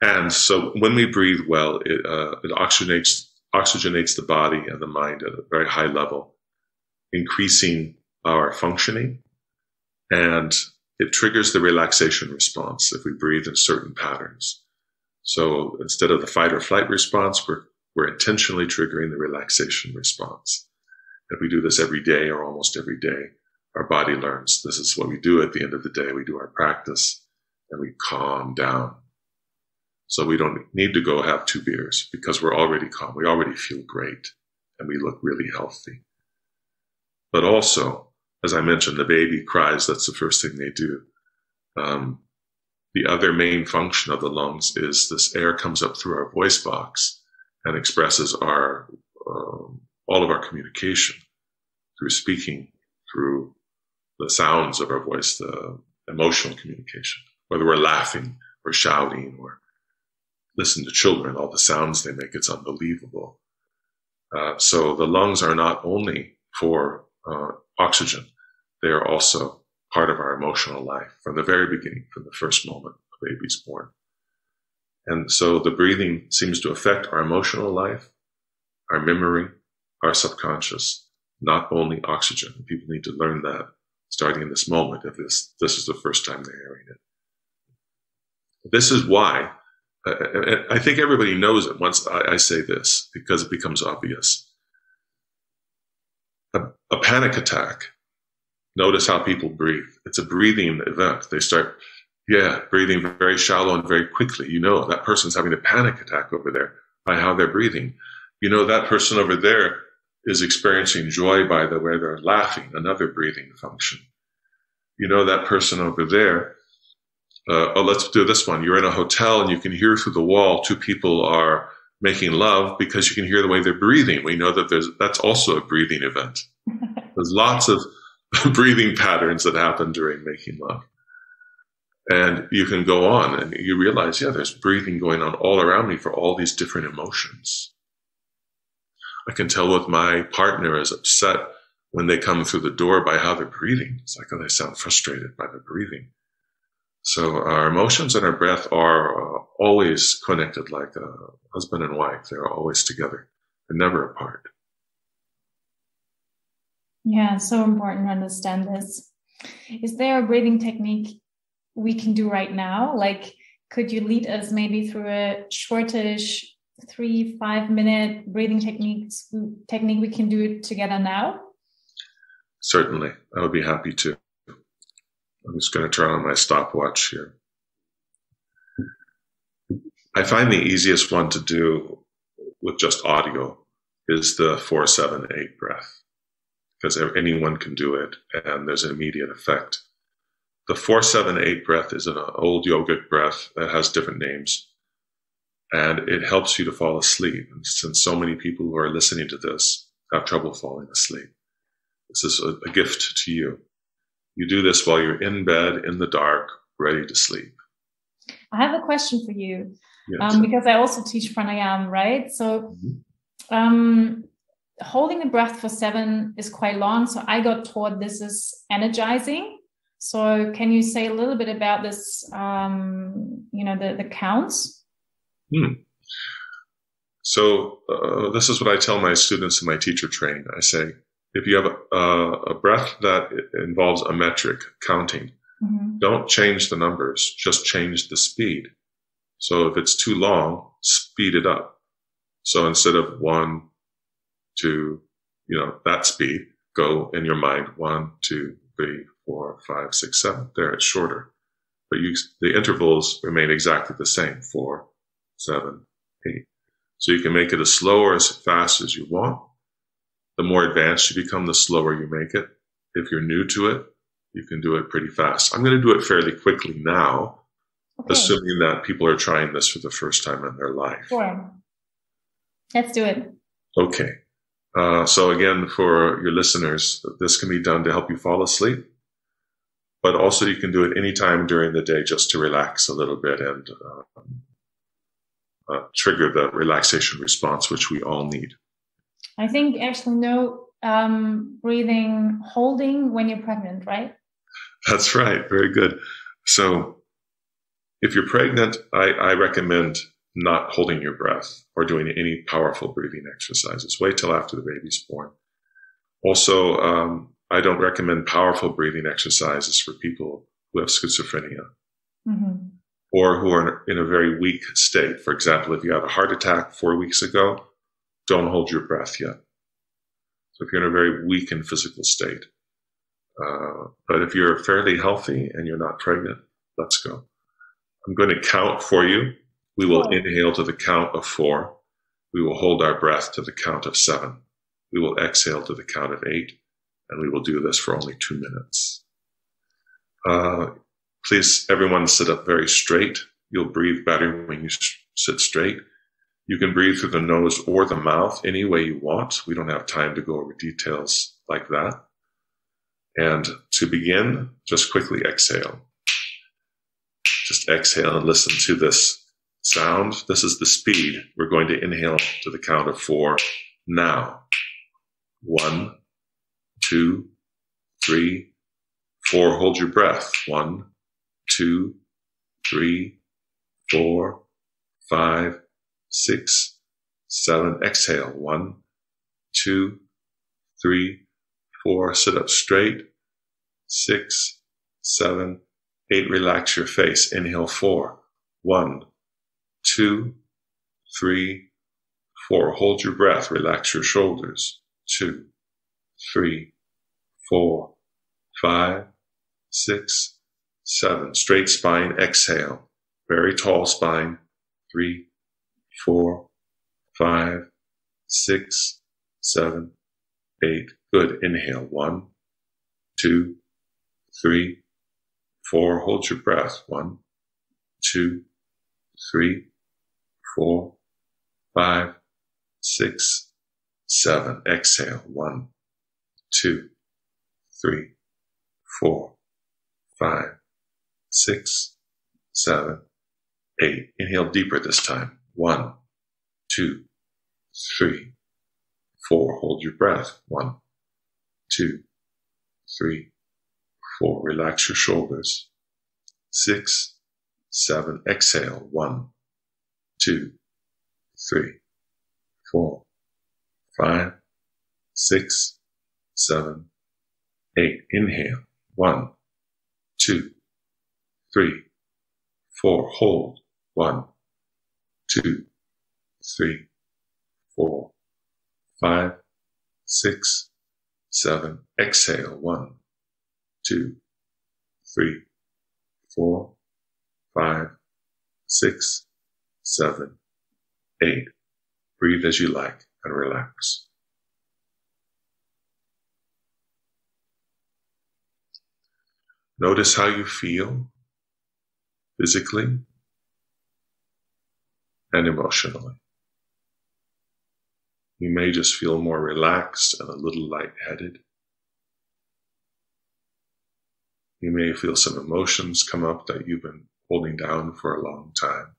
And so when we breathe well, it oxygenates the body and the mind at a very high level, increasing our functioning, and it triggers the relaxation response if we breathe in certain patterns. So instead of the fight or flight response, we're intentionally triggering the relaxation response. If we do this every day or almost every day, our body learns this is what we do at the end of the day. We do our practice. and we calm down. So we don't need to go have 2 beers because we're already calm. We already feel great and we look really healthy. But also, as I mentioned, the baby cries. That's the first thing they do. The other main function of the lungs is this air comes up through our voice box and expresses our all of our communication through speaking, through the sounds of our voice, the emotional communication, whether we're laughing or shouting or listen to children, all the sounds they make, it's unbelievable. So the lungs are not only for oxygen, they are also part of our emotional life from the very beginning, from the first moment a baby's born. And so the breathing seems to affect our emotional life, our memory, our subconscious, not only oxygen. People need to learn that starting in this moment, if this is the first time they're hearing it. This is why, I think everybody knows it once I say this, because it becomes obvious. A panic attack, notice how people breathe. It's a breathing event. They start, breathing very shallow and very quickly. You know, that person's having a panic attack over there by how they're breathing. You know, that person over there is experiencing joy by the way they're laughing, another breathing function. You know, that person over there, let's do this one. You're in a hotel and you can hear through the wall 2 people are making love because you can hear the way they're breathing. We know that that's also a breathing event. There's lots of breathing patterns that happen during making love. And you can go on and you realize, there's breathing going on all around me for all these different emotions. I can tell if my partner is upset when they come through the door by how they're breathing. It's like, they sound frustrated by the breathing. So our emotions and our breath are always connected, like a husband and wife. They're always together. They're never apart. Yeah, so important to understand this. Is there a breathing technique we can do right now? Like, could you lead us maybe through a shortish 3-5 minute breathing technique we can do it together now? Certainly. I would be happy to. I'm just going to turn on my stopwatch here. I find the easiest one to do with just audio is the 4-7-8 breath, because anyone can do it and there's an immediate effect. The 4-7-8 breath is an old yogic breath that has different names, and it helps you to fall asleep. And since so many people who are listening to this have trouble falling asleep, this is a gift to you. You do this while you're in bed, in the dark, ready to sleep. I have a question for you, Yes. Because I also teach pranayama, right? So holding the breath for 7 is quite long. So I got taught this is energizing. So can you say a little bit about this, the counts? So this is what I tell my students in my teacher training. I say, if you have a breath that involves a metric, counting, don't change the numbers, just change the speed. So if it's too long, speed it up. So instead of 1, 2, that speed, go in your mind 1, 2, 3, 4, 5, 6, 7. There, it's shorter. But the intervals remain exactly the same, 4, 7, 8. So you can make it as slow or as fast as you want. The more advanced you become, the slower you make it. If you're new to it, you can do it pretty fast. I'm going to do it fairly quickly now, assuming that people are trying this for the first time in their life. Sure. Let's do it. Okay. So again, for your listeners, this can be done to help you fall asleep, but also you can do it anytime during the day just to relax a little bit and trigger the relaxation response, which we all need. I think actually no breathing, holding when you're pregnant, right? That's right. Very good. So if you're pregnant, I recommend not holding your breath or doing any powerful breathing exercises. Wait till after the baby's born. Also, I don't recommend powerful breathing exercises for people who have schizophrenia or who are in a very weak state. For example, if you had a heart attack 4 weeks ago, don't hold your breath yet. So if you're in a very weak and physical state. But if you're fairly healthy and you're not pregnant, let's go. I'm going to count for you. We will inhale to the count of 4. We will hold our breath to the count of 7. We will exhale to the count of 8. And we will do this for only 2 minutes. Please, everyone, sit up very straight. You'll breathe better when you sit straight. You can breathe through the nose or the mouth any way you want. We don't have time to go over details like that. And to begin, just quickly exhale. Just exhale and listen to this sound. This is the speed. We're going to inhale to the count of 4 now. 1, 2, 3, 4. Hold your breath. 1, 2, 3, 4, 5, 6, 7. Exhale. 1, 2, 3, 4. Sit up straight. 6, 7, 8. Relax your face. Inhale 4. 1, 2, 3, 4. Hold your breath. Relax your shoulders. 2, 3, 4, 5, 6, 7. Straight spine. Exhale. Very tall spine. 3, 4, 5, 6, 7, 8. Good. Inhale. 1, 2, 3, 4. Hold your breath. 1, 2, 3, 4, 5, 6, 7. Exhale. 1, 2, 3, 4, 5, 6, 7, 8. Inhale deeper this time. 1, 2, 3, 4. Hold your breath. 1, 2, 3, 4. Relax your shoulders. 6, 7. Exhale. 1, 2, 3, 4, 5, 6, 7, 8. Inhale. 1, 2, 3, 4. Hold. 1, 2, 3, 4, 5, 6, 7. Exhale. 1, 2, 3, 4, 5, 6, 7, 8. Breathe as you like and relax. Notice how you feel physically and emotionally. You may just feel more relaxed and a little lightheaded. You may feel some emotions come up that you've been holding down for a long time.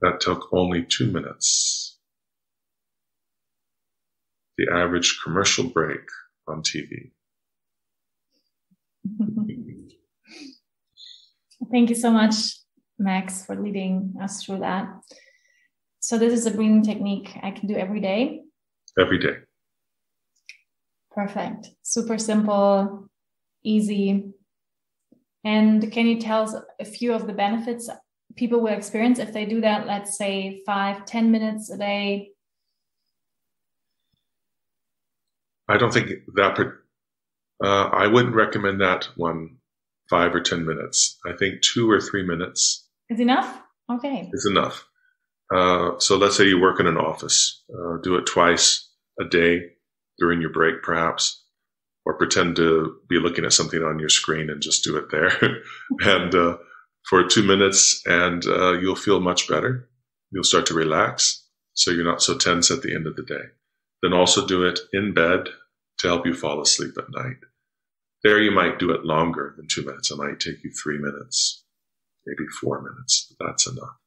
That took only 2 minutes. The average commercial break on TV. Thank you so much, Max, for leading us through that. So this is a breathing technique I can do every day? Every day. Perfect. Super simple, easy. And can you tell us a few of the benefits people will experience if they do that, let's say 5-10 minutes a day? I don't think that, I wouldn't recommend that one 5 or 10 minutes. I think 2 or 3 minutes is enough. Okay. Is enough. So let's say you work in an office, do it twice a day during your break, perhaps, or pretend to be looking at something on your screen and just do it there. And for 2 minutes, and you'll feel much better. You'll start to relax, so you're not so tense at the end of the day. Then also do it in bed to help you fall asleep at night. There you might do it longer than 2 minutes. It might take you 3 minutes, maybe 4 minutes. But that's enough.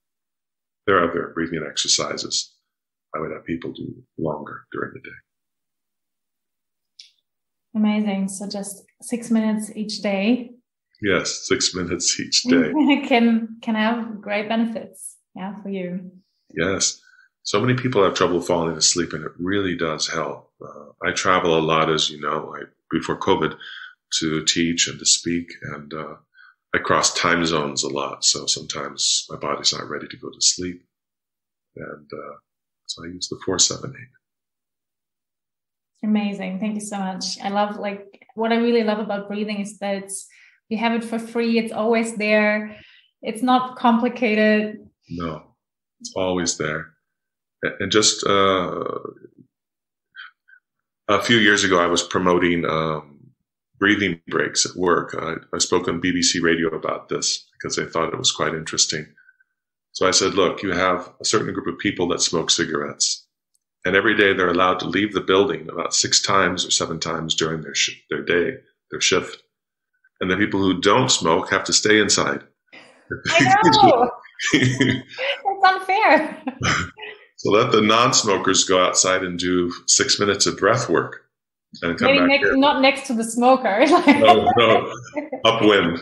There are other breathing exercises I would have people do longer during the day. Amazing. So just 6 minutes each day. Yes, 6 minutes each day. can have great benefits, for you. Yes. So many people have trouble falling asleep, and it really does help. I travel a lot, as you know, before COVID, to teach and to speak, and I cross time zones a lot. So sometimes my body's not ready to go to sleep, and so I use the 4-7-8. Amazing. Thank you so much. I love, like, what I really love about breathing is that you have it for free. It's always there. It's not complicated. No, it's always there. And just a few years ago, I was promoting breathing breaks at work. I spoke on BBC Radio about this because I thought it was quite interesting. So I said, look, you have a certain group of people that smoke cigarettes. And every day they're allowed to leave the building about 6 times or 7 times during their day, their shift. And the people who don't smoke have to stay inside. I know. It's unfair. So let the non-smokers go outside and do 6 minutes of breath work and come back in. Not next to the smoker. No, upwind.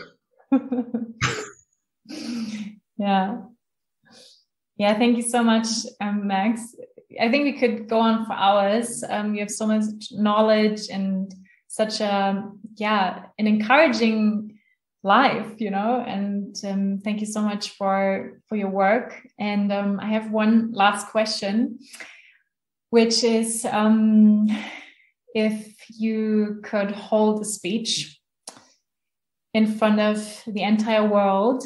Yeah. Yeah, thank you so much, Max. I think we could go on for hours. You have so much knowledge and such an encouraging life, and thank you so much for your work. And I have one last question, which is if you could hold a speech in front of the entire world,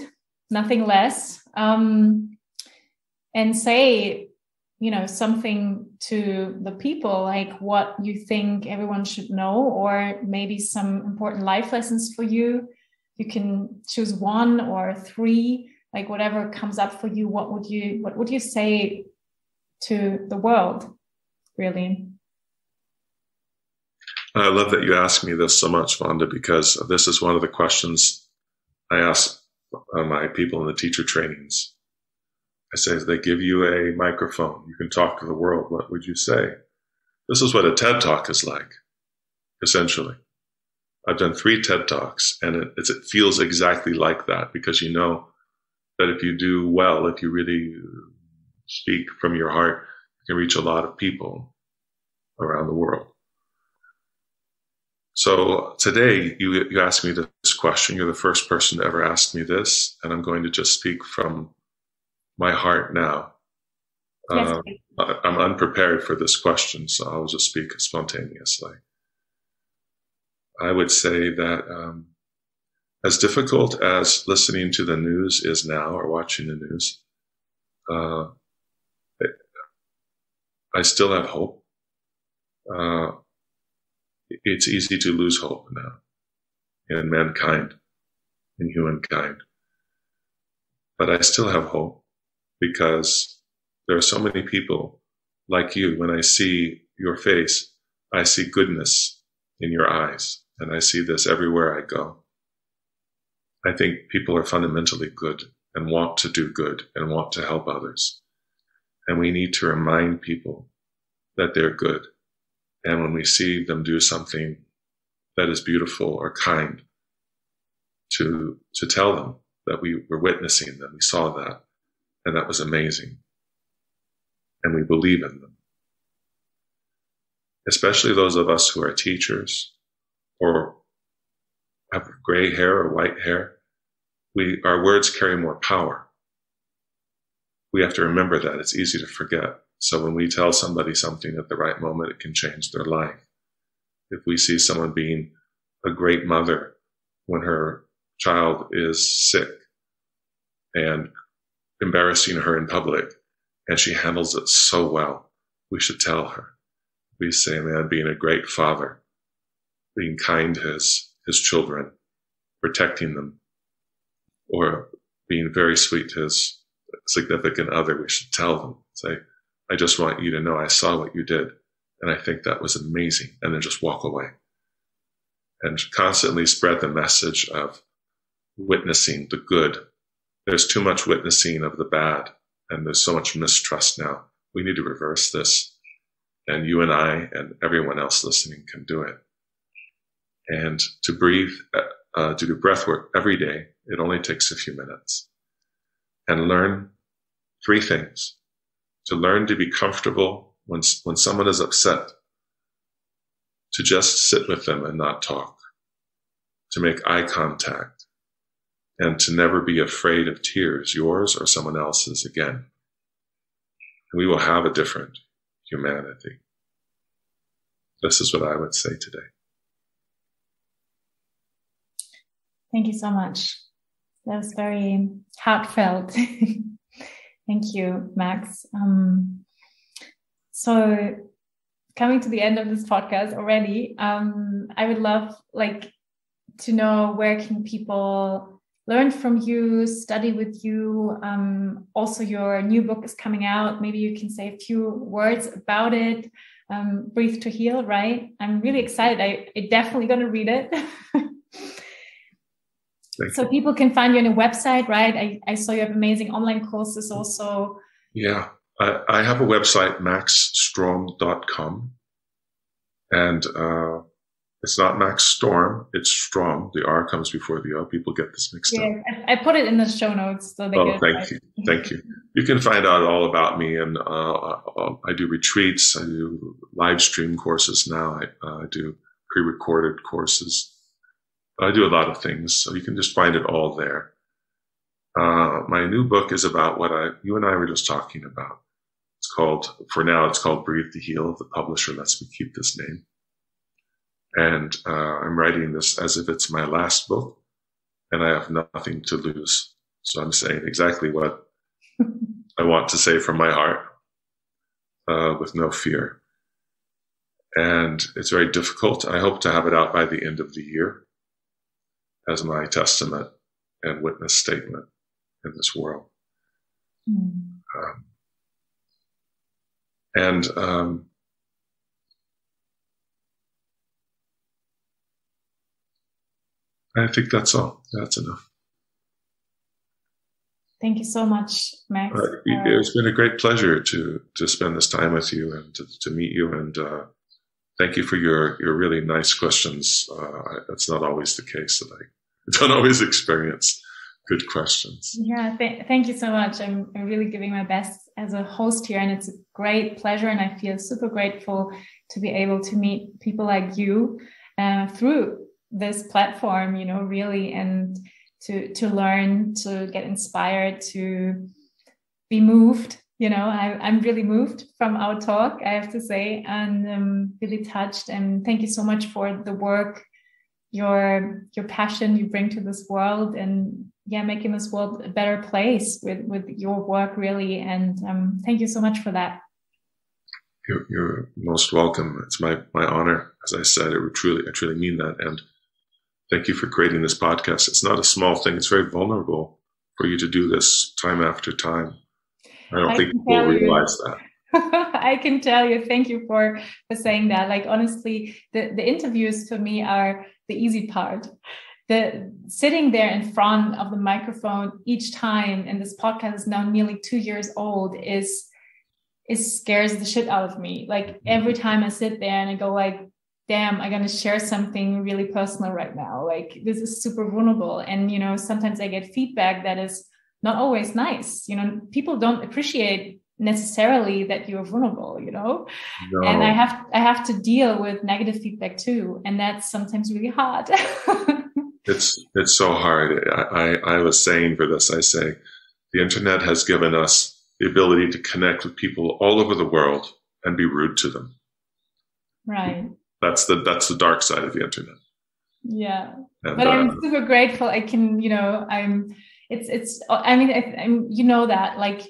nothing less, and say, something to the people, like what you think everyone should know, or maybe some important life lessons for you. You can choose 1 or 3, like whatever comes up for you. What would you say to the world, really? I love that you asked me this so much, Wanda, because this is one of the questions I ask my people in the teacher trainings. I say, they give you a microphone. You can talk to the world. What would you say? This is what a TED Talk is like, essentially. I've done 3 TED Talks, and it feels exactly like that, because you know that if you do well, if you really speak from your heart, you can reach a lot of people around the world. So today, you asked me this question. You're the first person to ever ask me this, and I'm going to just speak from my heart now. Yes, I'm unprepared for this question, so I'll just speak spontaneously. I would say that as difficult as listening to the news is now, or watching the news, I still have hope. It's easy to lose hope now in mankind, in humankind. But I still have hope, because there are so many people like you. When I see your face, I see goodness in your eyes, and I see this everywhere I go. I think people are fundamentally good and want to do good and want to help others. And we need to remind people that they're good. And when we see them do something that is beautiful or kind, to tell them that we were witnessing them, we saw that, and that was amazing. And we believe in them. Especially those of us who are teachers or have gray hair or white hair, our words carry more power. We have to remember that. It's easy to forget. So when we tell somebody something at the right moment, it can change their life. If we see someone being a great mother when her child is sick and embarrassing her in public, and she handles it so well, we should tell her. We say, man, being a great father, being kind to his children, protecting them, or being very sweet to his significant other, we should tell them, say, I just want you to know I saw what you did, and I think that was amazing, and then just walk away. And constantly spread the message of witnessing the good. There's too much witnessing of the bad, and there's so much mistrust now. We need to reverse this, and you and I and everyone else listening can do it. And to breathe, to do breath work every day, it only takes a few minutes. And learn 3 things. To learn to be comfortable when someone is upset, to just sit with them and not talk, to make eye contact, and to never be afraid of tears, yours or someone else's again. And we will have a different humanity. this is what I would say today. Thank you so much. That was very heartfelt. Thank you, Max. So coming to the end of this podcast already, I would love to know, where can people learn from you, study with you? Also, your new book is coming out. Maybe you can say a few words about it. Breathe to Heal, right? I'm really excited. I'm definitely going to read it. So people can find you on your website, right? I saw you have amazing online courses also. Yeah, I have a website, maxstrom.com. And it's not Max Storm, it's Strom. The R comes before the O. People get this mixed up. I put it in the show notes. So thank you. Thank you. You can find out all about me. And I do retreats. I do live stream courses now. I do pre-recorded courses. I do a lot of things. So you can just find it all there. My new book is about what you and I were just talking about. For now, it's called Breathe to Heal. The publisher lets me keep this name. And I'm writing this as if it's my last book, and I have nothing to lose. So I'm saying exactly what I want to say from my heart, with no fear. And it's very difficult. I hope to have it out by the end of the year as my testament and witness statement in this world. I think that's all. That's enough. Thank you so much, Max. It's been a great pleasure to spend this time with you and to meet you. And thank you for your really nice questions. That's not always the case. That I don't always experience good questions. Yeah, thank you so much. I'm really giving my best as a host here, and it's a great pleasure. And I feel super grateful to be able to meet people like you through this platform, really, and to learn, to get inspired, to be moved. I'm really moved from our talk, I have to say, and really touched. And thank you so much for the work, your passion you bring to this world, and making this world a better place with your work, really. And thank you so much for that. You're most welcome. It's my honor. As I said, I truly mean that. And thank you for creating this podcast. It's not a small thing. It's very vulnerable for you to do this time after time. I don't think people realize that. I can tell you. Thank you for saying that. Honestly, the interviews for me are the easy part. The sitting there in front of the microphone each time, and this podcast is now nearly 2 years old, scares the shit out of me. Every time I sit there and I go damn, I'm going to share something really personal right now. This is super vulnerable. And, sometimes I get feedback that is not always nice. People don't appreciate necessarily that you're vulnerable, No. And I have to deal with negative feedback too. And that's sometimes really hard. It's so hard. I was saying for this, I say, the internet has given us the ability to connect with people all over the world and be rude to them. Right. That's the dark side of the internet. Yeah. And, but I'm super grateful. I can, I'm that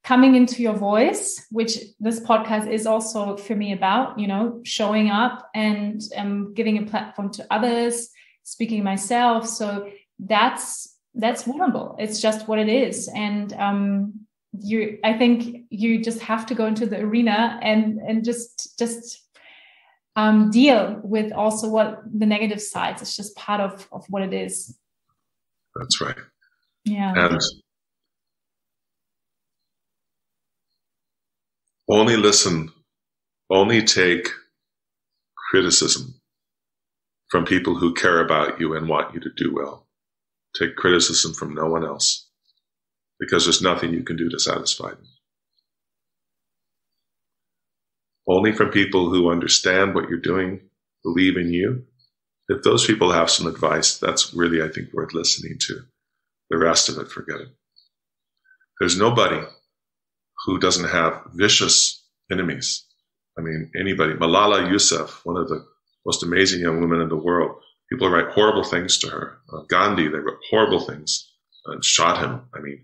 coming into your voice, which this podcast is also for me about, showing up and giving a platform to others, speaking myself. So that's vulnerable. It's just what it is. And I think you just have to go into the arena and just deal with also what the negative sides. It's just part of what it is. That's right. Yeah. And only listen, only take criticism from people who care about you and want you to do well. Take criticism from no one else, because there's nothing you can do to satisfy them. Only from people who understand what you're doing, believe in you. If those people have some advice, that's really, I think, worth listening to. The rest of it, forget it. There's nobody who doesn't have vicious enemies. I mean, anybody. Malala Yousafzai, one of the most amazing young women in the world. People write horrible things to her. Gandhi, they wrote horrible things and shot him. I mean,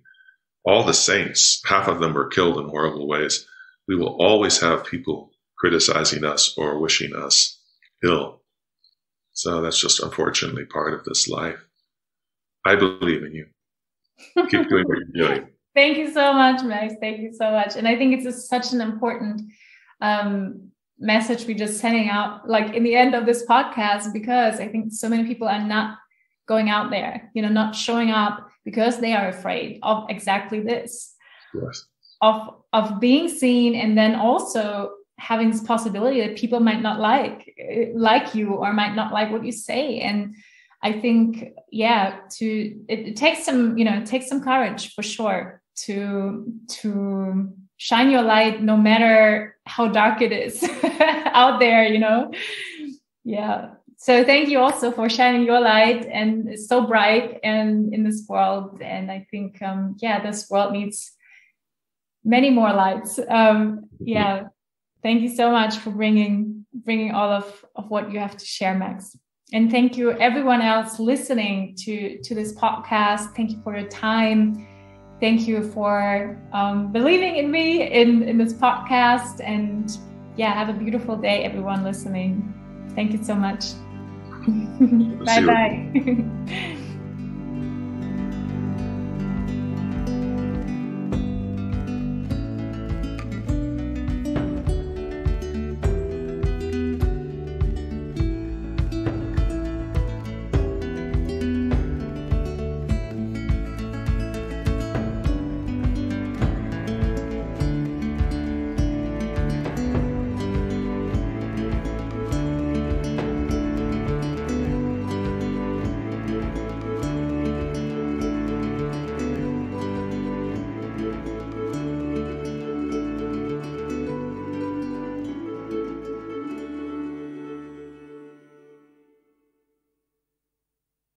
all the saints, half of them were killed in horrible ways. We will always have people criticizing us or wishing us ill. So that's just unfortunately part of this life. I believe in you. Keep doing what you're doing. Thank you so much, Max. Thank you so much. And I think it's such an important message we're just sending out, like in the end of this podcast, because I think so many people are not going out there, not showing up because they are afraid of exactly this, yes. of being seen, and then also having this possibility that people might not like you or might not like what you say. And I think, it takes some courage for sure to shine your light, no matter how dark it is out there, Yeah. So thank you also for shining your light, and it's so bright and in this world. And I think, this world needs many more lights. Thank you so much for bringing all of what you have to share, Max. And thank you everyone else listening to this podcast. Thank you for your time. Thank you for believing in me in this podcast. And have a beautiful day, everyone listening. Thank you so much. Bye-bye.